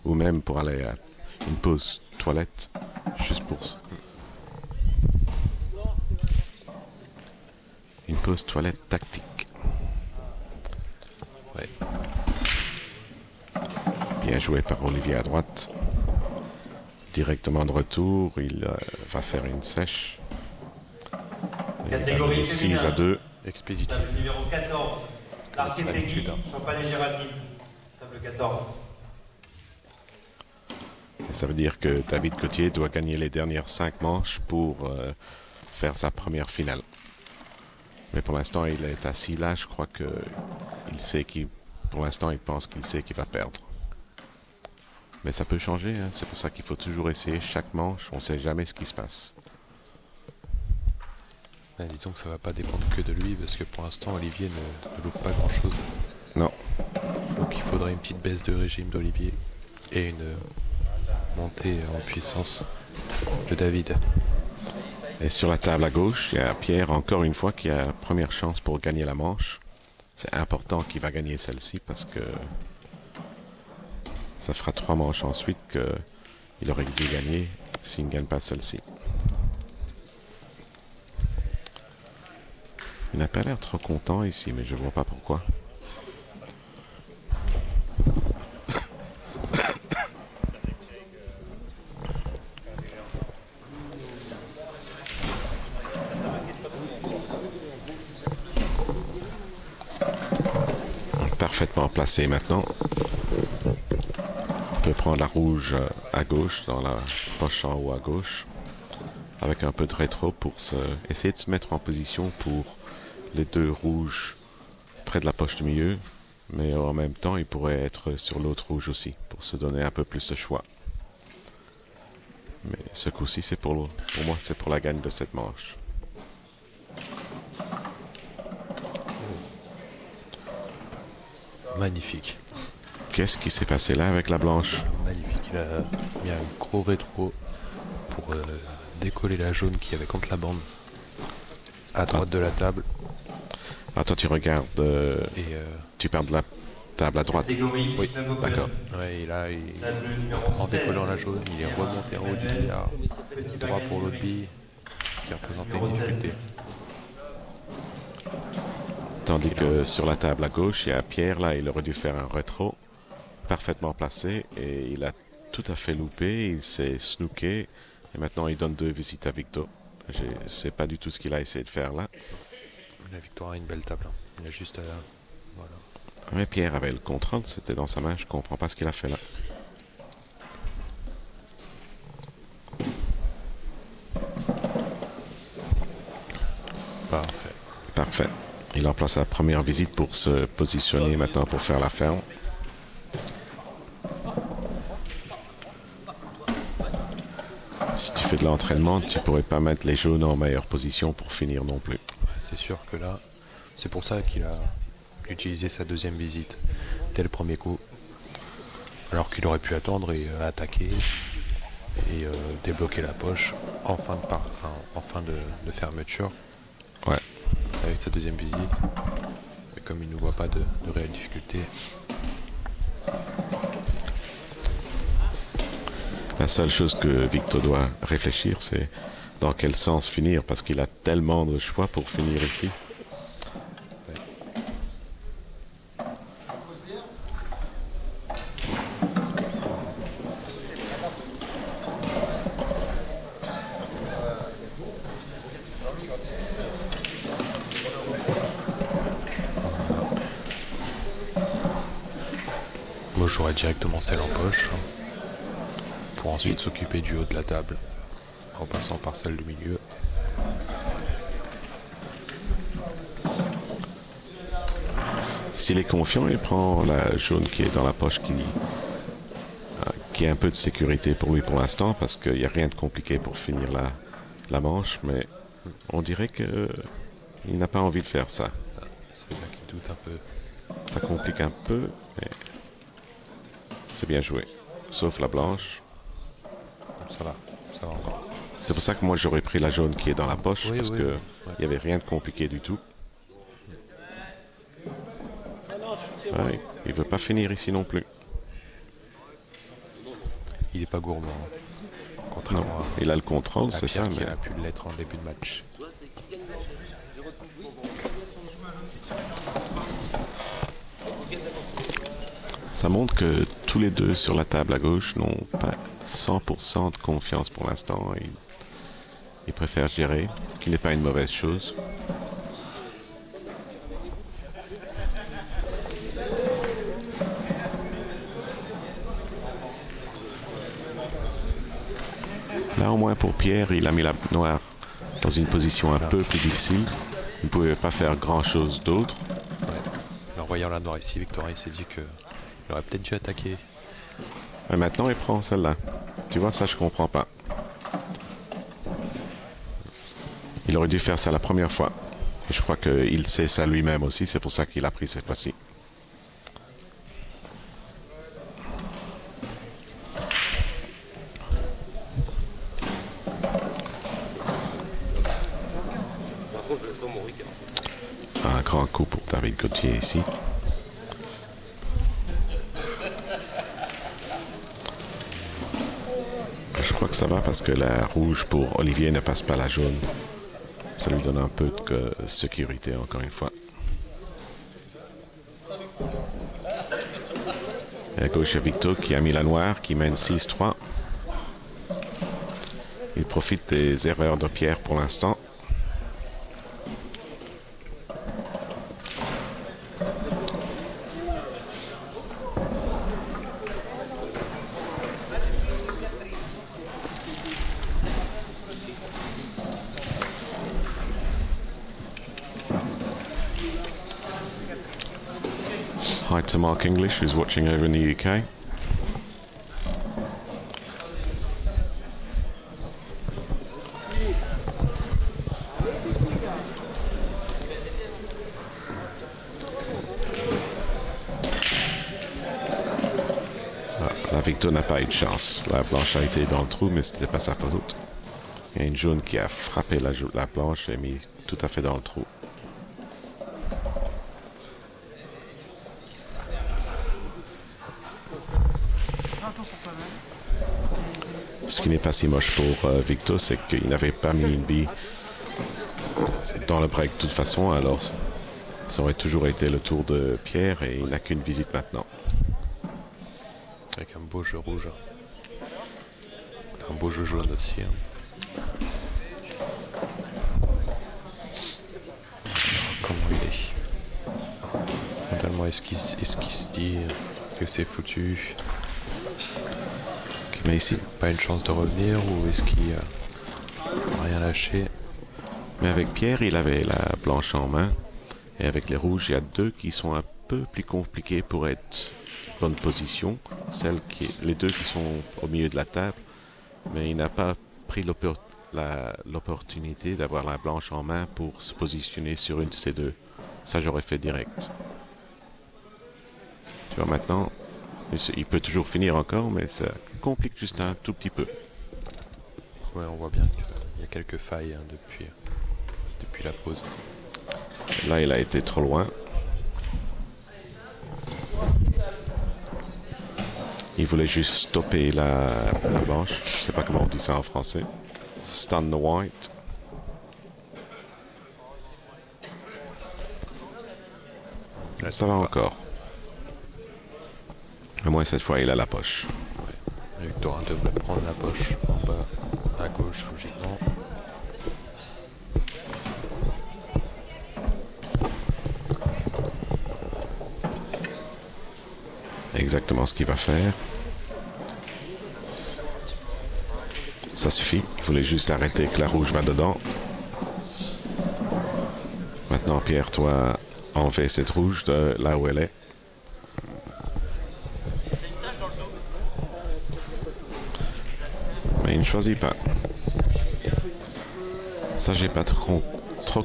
ou même pour aller à une pause toilette, juste pour ça. Une pause toilette tactique. Ouais. Bien joué par Olivier à droite. Directement de retour, il va faire une sèche. Catégorie 6 à 2. Expéditif. Table numéro 14. Larquet C'est Peggy, l'habitude, hein. Champagne et Géraldine. Table 14. Et ça veut dire que David Gauthier doit gagner les dernières 5 manches pour faire sa première finale. Mais pour l'instant, il est assis là. Je crois que pour l'instant, il pense qu'il sait qu'il va perdre. Mais ça peut changer, hein. C'est pour ça qu'il faut toujours essayer chaque manche. On ne sait jamais ce qui se passe. Ouais, disons que ça va pas dépendre que de lui, parce que pour l'instant, Olivier ne loupe pas grand-chose. Non. Donc il faudrait une petite baisse de régime d'Olivier et une montée en puissance de David. Et sur la table à gauche, il y a Pierre, encore une fois, qui a la première chance pour gagner la manche. C'est important qu'il va gagner celle-ci parce que ça fera 3 manches ensuite qu'il aurait dû gagner s'il ne gagne pas celle-ci. Il n'a pas l'air trop content ici, mais je ne vois pas pourquoi. Parfaitement placé maintenant. On peut prendre la rouge à gauche, dans la poche en haut à gauche, avec un peu de rétro pour essayer de se mettre en position pour les 2 rouges près de la poche du milieu, mais en même temps il pourrait être sur l'autre rouge aussi, pour se donner un peu plus de choix. Mais ce coup-ci, c'est pour moi, c'est pour la gagne de cette manche. Magnifique. Qu'est-ce qui s'est passé là avec la blanche? Magnifique. Il a mis un gros rétro pour décoller la jaune qui avait contre la bande à droite de la table. Ah, toi tu regardes, tu parles de la table à droite. Catégorie Oui, Club Open. d'accord. Ouais, et là, Table numéro en 16. décollant la jaune, il est remonté en haut du billard. Petit Droit pour Bagali. l'autre bille qui représentait une Numéro 16. difficulté. Tandis que sur la table à gauche, il y a Pierre, là, il aurait dû faire un rétro, parfaitement placé, et il a tout à fait loupé, il s'est snooké, et maintenant il donne 2 visites à Victor. Je ne sais pas du tout ce qu'il a essayé de faire là. La victoire a une belle table. Il a juste à... Voilà. Mais Pierre avait le contrôle, c'était dans sa main, je comprends pas ce qu'il a fait là. Parfait. Parfait. Il emploie sa première visite pour se positionner maintenant pour faire la ferme. Si tu fais de l'entraînement, tu pourrais pas mettre les jaunes en meilleure position pour finir non plus. C'est sûr que là, c'est pour ça qu'il a utiliser sa deuxième visite dès le premier coup. Alors qu'il aurait pu attendre et attaquer et débloquer la poche en fin de fermeture. Ouais. Avec sa deuxième visite. Mais comme il ne voit pas de réelle difficulté. La seule chose que Victor doit réfléchir, c'est dans quel sens finir, parce qu'il a tellement de choix pour finir ici. Moi, j'aurais directement celle en poche. Pour ensuite s'occuper du haut de la table en passant par celle du milieu. S'il est confiant, il prend la jaune qui est dans la poche qui est un peu de sécurité pour lui pour l'instant parce qu'il n'y a rien de compliqué pour finir la manche, mais on dirait qu'il n'a pas envie de faire ça. C'est là qu'il doute un peu. Ça complique un peu, mais c'est bien joué. Sauf la blanche. Ça va encore. C'est pour ça que moi j'aurais pris la jaune qui est dans la poche, parce que il n'y avait rien de compliqué du tout. Ouais, il veut pas finir ici non plus. Il est pas gourmand. Contrairement à il a le contrôle, c'est ça. Qui a pu l'être en début de match. Ça montre que tous les deux sur la table à gauche n'ont pas 100% de confiance pour l'instant. Ils préfèrent gérer, ce qui n'est pas une mauvaise chose. Là, au moins pour Pierre, il a mis la noire dans une position un peu plus difficile. Il ne pouvait pas faire grand-chose d'autre. Ouais. En voyant la noire ici, Victorin s'est dit qu'il aurait peut-être dû attaquer. Et maintenant, il prend celle-là. Tu vois, ça, je comprends pas. Il aurait dû faire ça la première fois. Et je crois qu'il sait ça lui-même aussi. C'est pour ça qu'il a pris cette fois-ci. Un grand coup pour David Gauthier ici. Je crois que ça va parce que la rouge pour Olivier ne passe pas la jaune. Ça lui donne un peu de sécurité encore une fois. Et à gauche, il y a Victor qui a mis la noire, qui mène 6-3. Il profite des erreurs de Pierre pour l'instant. Hi to Mark English, who's watching over in the UK. La Victor n'a pas eu de chance. La blanche a été dans le trou, mais ce n'était pas sa faute. Il y a une jaune qui a frappé la blanche et mis tout à fait dans le trou. Ce qui n'est pas si moche pour Victor, c'est qu'il n'avait pas mis une bille dans le break de toute façon, alors ça aurait toujours été le tour de Pierre et il n'a qu'une visite maintenant. Avec un beau jeu rouge. Un beau jeu jaune aussi. Comment il est? Finalement, est-ce qu'il se dit que c'est foutu? Mais ici, pas une chance de revenir ou est-ce qu'il n'a rien lâché? Mais avec Pierre, il avait la blanche en main. Et avec les rouges, il y a deux qui sont un peu plus compliqués pour être bonne position. Les deux qui sont au milieu de la table. Mais il n'a pas pris l'opportunité d'avoir la blanche en main pour se positionner sur une de ces deux. Ça, j'aurais fait direct. Tu vois, maintenant, il peut toujours finir encore, mais ça complique juste un tout petit peu. Ouais, on voit bien qu'il y a quelques failles hein, depuis la pause. Là, il a été trop loin. Il voulait juste stopper la blanche. Je sais pas comment on dit ça en français. Stun the white. Là, Ça va encore. Au moins cette fois, il a la poche. Victorin devrait prendre la poche en bas à gauche, logiquement. Exactement ce qu'il va faire. Ça suffit. Il voulait juste arrêter que la rouge va dedans. Maintenant, Pierre, toi, enlève cette rouge de là où elle est. Mais il ne choisit pas. Ça, j'ai pas trop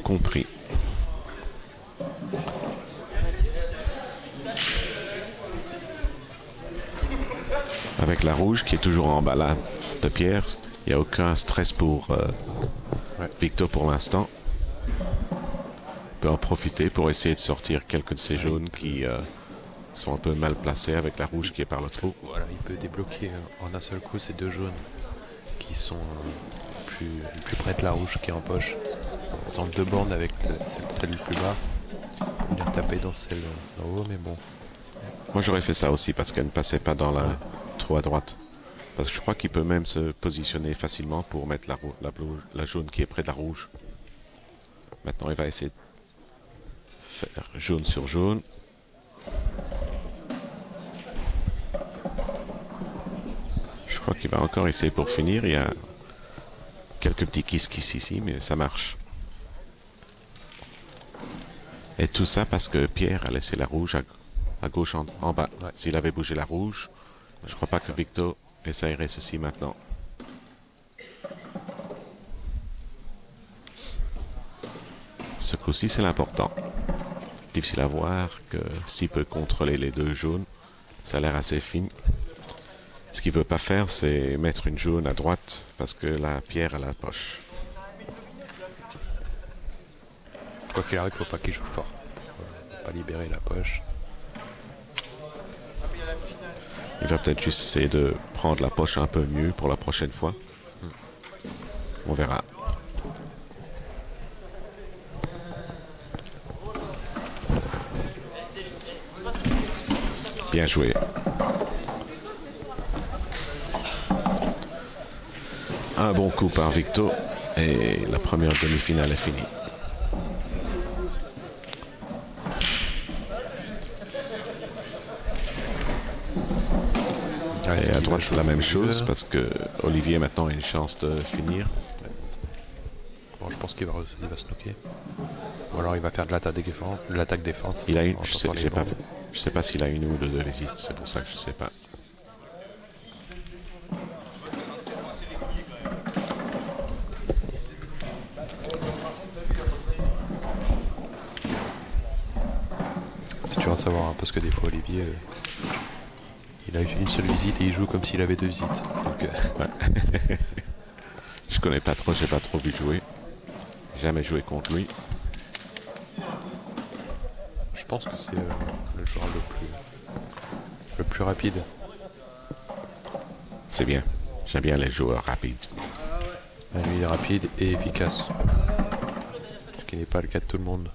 compris. Avec la rouge qui est toujours en bas là de Pierre, il n'y a aucun stress pour Victor pour l'instant. Il peut en profiter pour essayer de sortir quelques de ces jaunes qui sont un peu mal placés avec la rouge qui est par le trou. Voilà, il peut débloquer en un seul coup ces deux jaunes qui sont plus près de la rouge qui est en poche. Sans deux bornes avec celle du plus bas. Venir taper dans celle d'en haut, mais bon. Moi j'aurais fait ça aussi parce qu'elle ne passait pas dans la trop à droite. Parce que je crois qu'il peut même se positionner facilement pour mettre la jaune qui est près de la rouge. Maintenant il va essayer de faire jaune sur jaune. Je crois qu'il va encore essayer pour finir. Il y a quelques petits kiss ici, mais ça marche. Et tout ça parce que Pierre a laissé la rouge à gauche en bas. Ouais. S'il avait bougé la rouge, je crois pas que Victor essayerait ceci maintenant. Ce coup-ci, c'est l'important. Difficile à voir que s'il peut contrôler les deux jaunes, ça a l'air assez fin. Ce qu'il veut pas faire, c'est mettre une jaune à droite parce que la pierre a la poche. Quoi qu'il arrive, faut pas qu'il joue fort. Faut pas libérer la poche. Il va peut-être juste essayer de prendre la poche un peu mieux pour la prochaine fois. On verra. Bien joué. Un bon coup par Victor et la première demi-finale est finie. Et à droite, c'est la même chose parce que Olivier maintenant a une chance de finir. Bon, je pense qu'il va se knocker. Ou alors il va faire de l'attaque défense. Il a une, je sais pas s'il a une ou deux de visite, c'est pour ça que je sais pas. Si tu veux en savoir, hein, parce que des fois Olivier, il a une seule visite et il joue comme s'il avait deux visites. Donc, ouais. Je connais pas trop, j'ai pas trop vu jouer. Jamais joué contre lui. je pense que c'est le joueur le plus rapide. C'est bien. J'aime bien les joueurs rapides. Lui, il est rapide et efficace. Ce qui n'est pas le cas de tout le monde.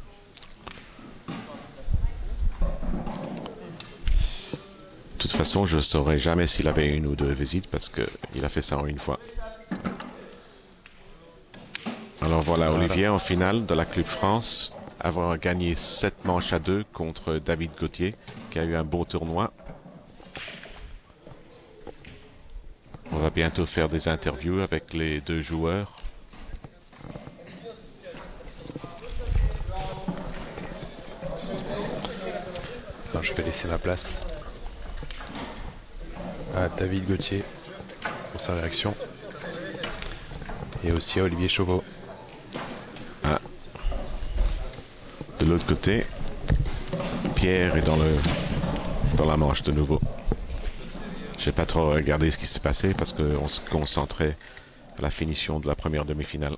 De toute façon, je ne saurais jamais s'il avait une ou deux visites parce qu'il a fait ça en une fois. Alors voilà, Olivier en finale de la Club France, avoir gagné 7 manches à 2 contre David Gauthier, qui a eu un beau tournoi. On va bientôt faire des interviews avec les deux joueurs. Alors, je vais laisser ma place à David Gauthier pour sa réaction. Et aussi à Olivier Chauveau. Ah. De l'autre côté, Pierre est dans le dans la manche de nouveau. J'ai pas trop regardé ce qui s'est passé parce qu'on se concentrait à la finition de la première demi-finale.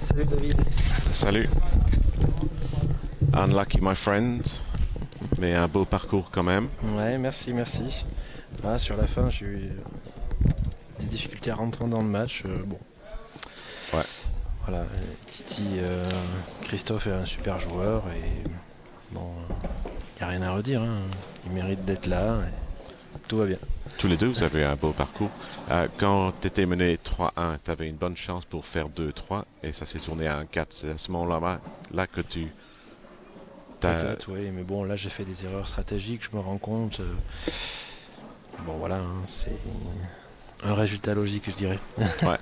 Salut David. Salut. Unlucky my friend, mais un beau parcours quand même. Ouais, merci. Ah, sur la fin, j'ai eu des difficultés à rentrer dans le match. Bon. Ouais. Voilà, Titi, Christophe est un super joueur et bon, il n'y a rien à redire. Hein. Il mérite d'être là. Et tout va bien. Tous les deux, vous avez un beau parcours. Quand tu étais mené 3-1, tu avais une bonne chance pour faire 2-3 et ça s'est tourné à 1-4. C'est à ce moment-là que tu... Peut-être, oui, mais bon, là j'ai fait des erreurs stratégiques, je me rends compte. Bon, voilà, hein, c'est un résultat logique, je dirais. Ouais.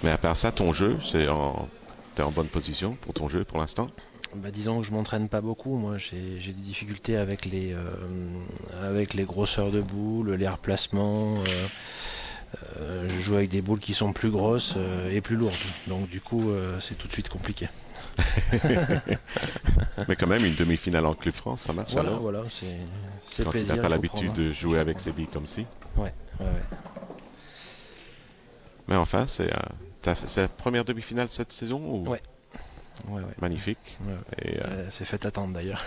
Mais à part ça, ton jeu, t'es en bonne position pour ton jeu pour l'instant? Bah, disons que je m'entraîne pas beaucoup. Moi, j'ai des difficultés avec les grosseurs de boules, les replacements. Je joue avec des boules qui sont plus grosses et plus lourdes. Donc du coup, c'est tout de suite compliqué. Mais quand même, une demi-finale en Club France, ça marche alors? Voilà, c'est quand plaisir. tu n'as pas l'habitude prendre, hein. de jouer avec ces billes comme ci. Ouais. Mais enfin, c'est la première demi-finale cette saison ou... Ouais. Magnifique. Ouais. Et, c'est fait attendre d'ailleurs.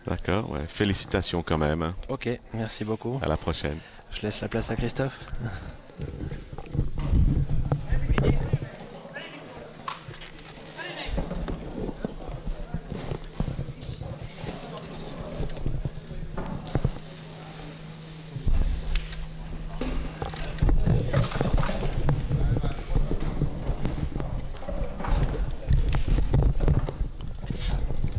D'accord, ouais. Félicitations quand même. Hein. Ok, merci beaucoup. À la prochaine. Je laisse la place à Christophe.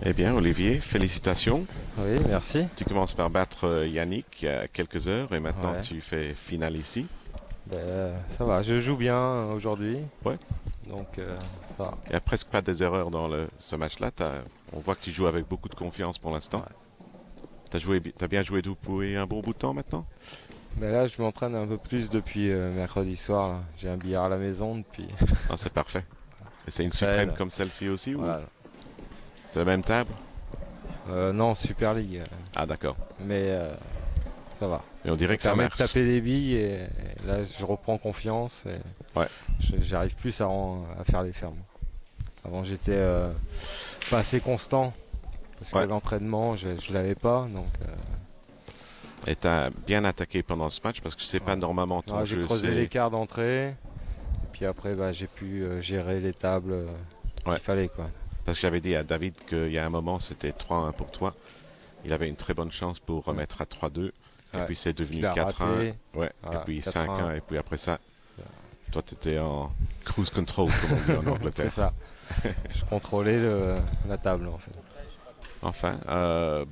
Eh bien, Olivier, félicitations. Oui, merci. Tu commences par battre Yannick il y a quelques heures et maintenant Ouais. tu fais finale ici. Ça va, je joue bien aujourd'hui. Ouais. Donc, ça va. Il n'y a presque pas des erreurs dans ce match-là. On voit que tu joues avec beaucoup de confiance pour l'instant. Ouais. T'as bien joué depuis un bon bout de temps maintenant? Là, je m'entraîne un peu plus depuis mercredi soir. Là. J'ai un billard à la maison depuis. Ah, c'est parfait. Et c'est une Ça suprême aide. comme celle-ci aussi Voilà. ou c'est la même table? Non, Super League. Ah, d'accord. Mais ça va. Et on dirait que ça permet marche. de taper des billes et là, je reprends confiance. Et Ouais. J'arrive plus à faire les fermes. Avant, j'étais pas assez constant parce que l'entraînement, je l'avais pas. Donc, Et tu as bien attaqué pendant ce match parce que c'est pas normalement ton jeu. j'ai creusé l'écart d'entrée. Et puis après, j'ai pu gérer les tables qu'il fallait, quoi. Parce que j'avais dit à David qu'il y a un moment, c'était 3-1 pour toi. Il avait une très bonne chance pour remettre à 3-2. Et puis c'est devenu 4-1. Ouais. Voilà, et puis 4-1. 5-1. Et puis après ça, toi, tu étais en cruise control, comme on dit en Angleterre. C'est ça. Je contrôlais la table, en fait. Enfin,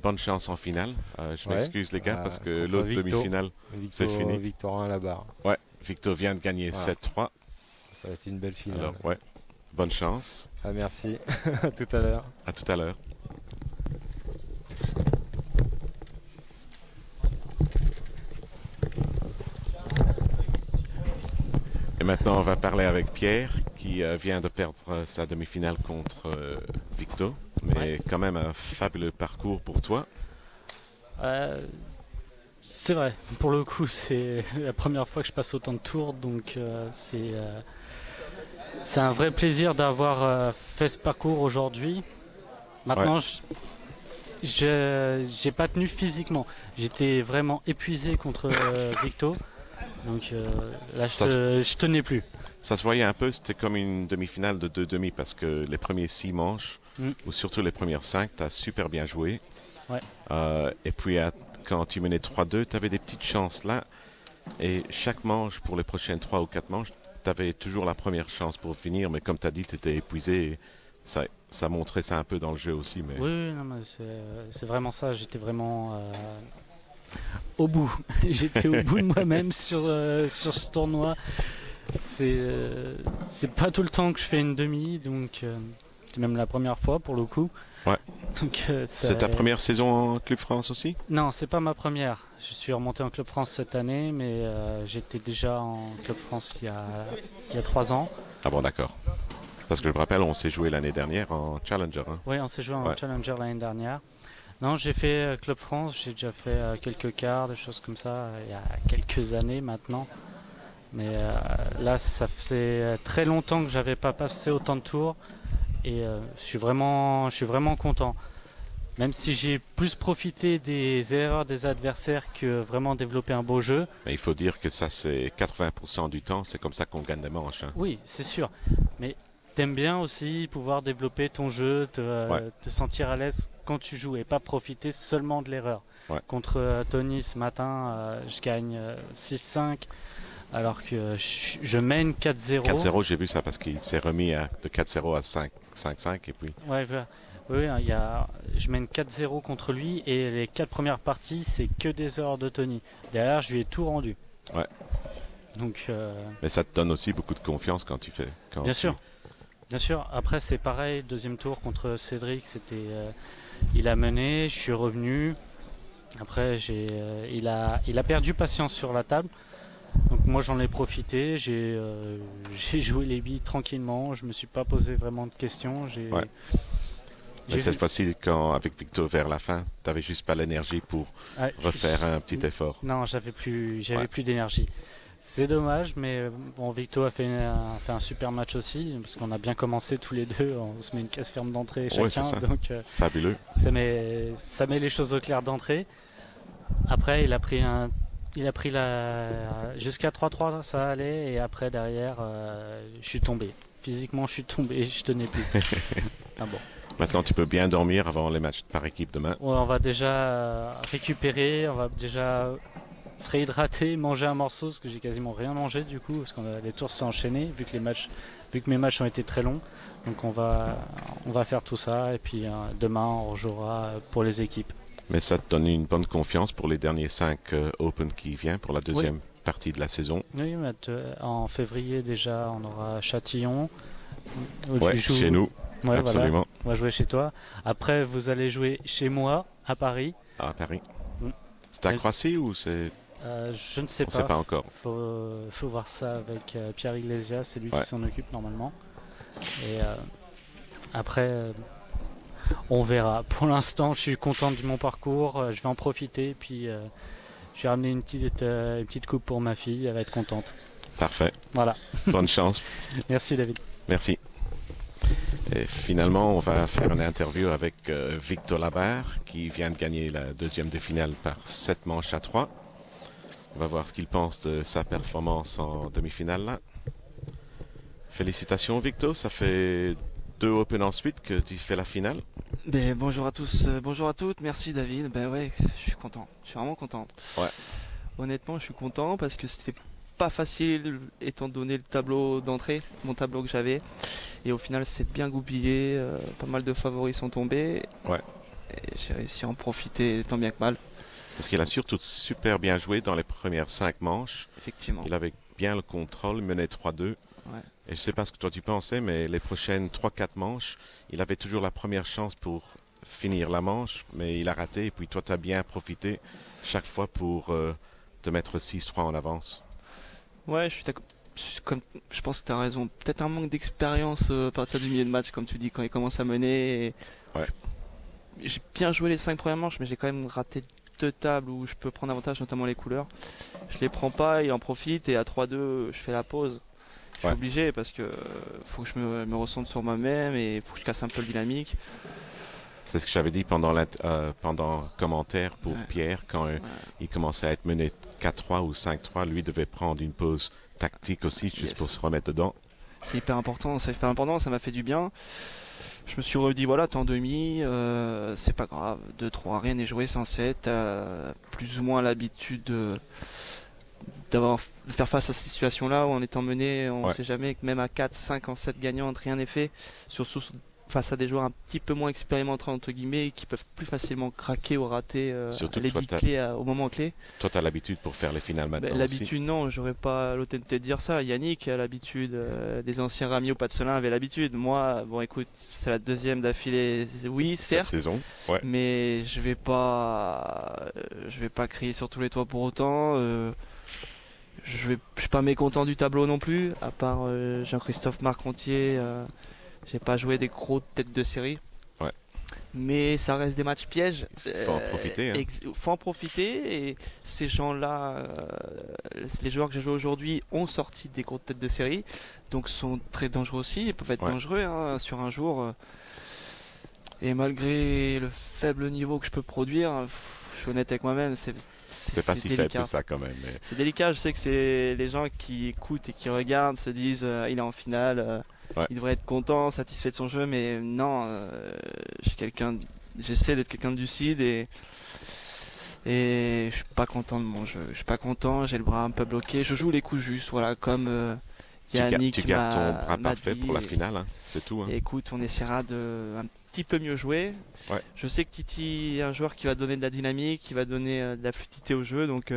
bonne chance en finale. Je m'excuse, les gars, parce que contre l'autre Victo. demi-finale, c'est fini. Victorin à la barre. Ouais, Victor vient de gagner 7-3. Ça va être une belle finale. Alors, ouais, bonne chance. Ah, merci. À tout à l'heure. À tout à l'heure. Et maintenant, on va parler avec Pierre, qui vient de perdre sa demi-finale contre Victor. Mais quand même un fabuleux parcours pour toi. C'est vrai, pour le coup, c'est la première fois que je passe autant de tours, donc c'est un vrai plaisir d'avoir fait ce parcours aujourd'hui. Maintenant, j'ai pas tenu physiquement. J'étais vraiment épuisé contre Victo. Donc là, je tenais plus. Ça se voyait un peu, c'était comme une demi-finale de 2 demi parce que les premiers 6 manches, ou surtout les premières 5, tu as super bien joué. Ouais. Et puis quand tu menais 3-2, tu avais des petites chances là. Et chaque manche, pour les prochaines 3 ou 4 manches, tu avais toujours la première chance pour finir, mais comme tu as dit, tu étais épuisé. Et ça montrait ça un peu dans le jeu aussi. Mais... Oui, non, mais c'est vraiment ça. J'étais vraiment au bout. J'étais au bout de moi-même sur ce tournoi. C'est pas tout le temps que je fais une demi, donc c'est même la première fois pour le coup. Ouais. Donc, c'est ta première saison en Club France aussi? Non, c'est pas ma première. Je suis remonté en Club France cette année, mais j'étais déjà en Club France il y a 3 ans. Ah bon, d'accord. Parce que je me rappelle, on s'est joué l'année dernière en Challenger. Hein. Oui, on s'est joué en Challenger l'année dernière. Non, j'ai fait Club France, j'ai déjà fait quelques quarts, des choses comme ça, il y a quelques années maintenant. Mais là, ça faisait très longtemps que j'avais pas passé autant de tours et je suis vraiment content. Même si j'ai plus profité des erreurs des adversaires que vraiment développer un beau jeu. Mais il faut dire que ça, c'est 80% du temps, c'est comme ça qu'on gagne des manches. Hein. Oui, c'est sûr. Mais t'aimes bien aussi pouvoir développer ton jeu, te sentir à l'aise quand tu joues et pas profiter seulement de l'erreur. Ouais. Contre Tony ce matin, je gagne 6-5 alors que je mène 4-0. 4-0, j'ai vu ça parce qu'il s'est remis de 4-0 à 5-5 et puis... Ouais, oui, je mène 4-0 contre lui et les 4 premières parties, c'est que des erreurs de Tony. Derrière, je lui ai tout rendu. Ouais. Donc, mais ça te donne aussi beaucoup de confiance quand tu fais... Bien sûr. Bien sûr. Après, c'est pareil. Deuxième tour contre Cédric, il a mené, je suis revenu. Après, il a perdu patience sur la table. Donc moi, j'en ai profité. J'ai joué les billes tranquillement. Je me suis pas posé vraiment de questions. Mais cette fois-ci, avec Victor vers la fin, tu n'avais juste pas l'énergie pour refaire un petit effort. Non, j'avais plus d'énergie. C'est dommage, mais bon, Victor a fait un super match aussi, parce qu'on a bien commencé tous les deux. On se met une caisse ferme d'entrée chacun. Ouais, c'est ça. Donc, fabuleux. Ça met les choses au clair d'entrée. Après, il a pris jusqu'à 3-3, ça allait, et après derrière, je suis tombé. Physiquement, je suis tombé, je tenais plus. Ah bon. Maintenant, tu peux bien dormir avant les matchs par équipe demain. Ouais, on va déjà récupérer, on va déjà se réhydrater, manger un morceau, parce que j'ai quasiment rien mangé du coup, parce que les tours se sont enchaînés, vu que mes matchs ont été très longs. Donc on va faire tout ça, et puis demain on rejouera pour les équipes. Mais ça te donne une bonne confiance pour les derniers 5 Open qui viennent pour la deuxième partie de la saison. Oui, en février déjà, on aura Châtillon. Ouais, chez nous. Ouais, absolument. Voilà. On va jouer chez toi. Après, vous allez jouer chez moi, à Paris. Ah, à Paris. C'est à Croissy ou c'est... je ne sais pas. On ne sait pas encore. Faut voir ça avec Pierre Iglesias, c'est lui qui s'en occupe normalement. Et après, on verra. Pour l'instant, je suis content de mon parcours. Je vais en profiter. Puis, je vais ramener une petite coupe pour ma fille. Elle va être contente. Parfait. Voilà. Bonne chance. Merci, David. Merci. Et finalement, on va faire une interview avec Victor Labarre, qui vient de gagner la deuxième de finale par 7 manches à 3. On va voir ce qu'il pense de sa performance en demi-finale là. Félicitations Victor, ça fait 2 Open ensuite que tu fais la finale. Ben, bonjour à tous, bonjour à toutes, merci David. Ben ouais, je suis content, je suis vraiment content. Ouais. Honnêtement, je suis content parce que c'était pas facile étant donné le tableau d'entrée, mon tableau que j'avais. Et au final, c'est bien goupillé, pas mal de favoris sont tombés. Ouais. Et j'ai réussi à en profiter tant bien que mal. Parce qu'il a surtout super bien joué dans les premières 5 manches. Effectivement. Il avait bien le contrôle, il menait 3-2. Ouais. Et je sais pas ce que toi tu pensais, mais les prochaines 3-4 manches, il avait toujours la première chance pour finir la manche, mais il a raté. Et puis toi, tu as bien profité chaque fois pour te mettre 6-3 en avance. Ouais, je suis d'accord. Je pense que tu as raison. Peut-être un manque d'expérience à partir du milieu de match, comme tu dis, quand il commence à mener. Et ouais. J'ai bien joué les 5 premières manches, mais j'ai quand même raté 2 tables où je peux prendre avantage, notamment les couleurs. Je les prends pas, il en profite, et à 3-2, je fais la pause. Je suis obligé parce que faut que je me ressente sur moi-même et il faut que je casse un peu le dynamique. C'est ce que j'avais dit pendant le commentaire pour Pierre, quand il commençait à être mené 4-3 ou 5-3, lui devait prendre une pause tactique aussi, juste pour se remettre dedans. C'est hyper important, ça m'a fait du bien. Je me suis redit, voilà, t'es en demi, c'est pas grave, 2-3, rien n'est joué sans 7, t'as plus ou moins l'habitude de faire face à cette situation-là où en étant mené, on ne Ouais. sait jamais que même à 4, 5 en 7 gagnantes, rien n'est fait. Surtout face à des joueurs un petit peu moins expérimentés entre guillemets qui peuvent plus facilement craquer ou rater Surtout que les toi, big clés au moment clé. Toi, tu as l'habitude pour faire les finales maintenant aussi. L'habitude, non, j'aurais pas l'honnêteté de dire ça. Yannick a l'habitude, des anciens Rami au Patselin avaient l'habitude. Moi, bon, écoute, c'est la deuxième d'affilée, oui, certes. Cette saison, ouais. Mais je vais pas crier sur tous les toits pour autant. Je suis pas mécontent du tableau non plus, à part Jean-Christophe Marcontier. J'ai pas joué des gros têtes de série. Ouais. Mais ça reste des matchs pièges. Faut en profiter. Hein. Faut en profiter. Et ces gens-là, les joueurs que j'ai joués aujourd'hui ont sorti des gros têtes de série. Donc sont très dangereux aussi. Ils peuvent être dangereux hein, sur un jour. Et malgré le faible niveau que je peux produire, je suis honnête avec moi-même, c'est pas si délicat. faible que ça quand même. Mais... C'est délicat, je sais que c'est les gens qui écoutent et qui regardent se disent il est en finale, il devrait être content, satisfait de son jeu, mais non, j'essaie d'être quelqu'un de lucide et je suis pas content de mon jeu. Je suis pas content, j'ai le bras un peu bloqué, je joue les coups justes, voilà, comme Yannick tu gardes ton bras m'a parfait dit, pour la finale, hein. C'est tout. Hein. Et écoute, on essaiera de un petit peu mieux jouer. Ouais. Je sais que Titi est un joueur qui va donner de la dynamique, qui va donner de la fluidité au jeu, donc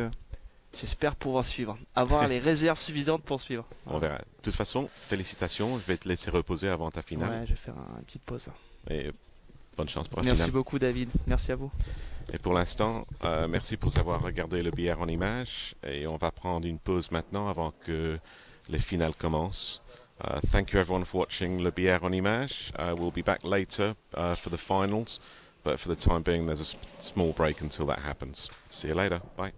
j'espère pouvoir suivre, avoir les réserves suffisantes pour suivre. On verra. De toute façon, félicitations, je vais te laisser reposer avant ta finale. Ouais, je vais faire une petite pause. Et bonne chance pour la Merci finale. beaucoup David, merci à vous. Et pour l'instant, merci pour avoir regardé le billard en images. Et on va prendre une pause maintenant avant que les finales commencent. Thank you everyone for watching Le Billard en Images. We'll be back later for the finals, but for the time being there's a small break until that happens. See you later. Bye.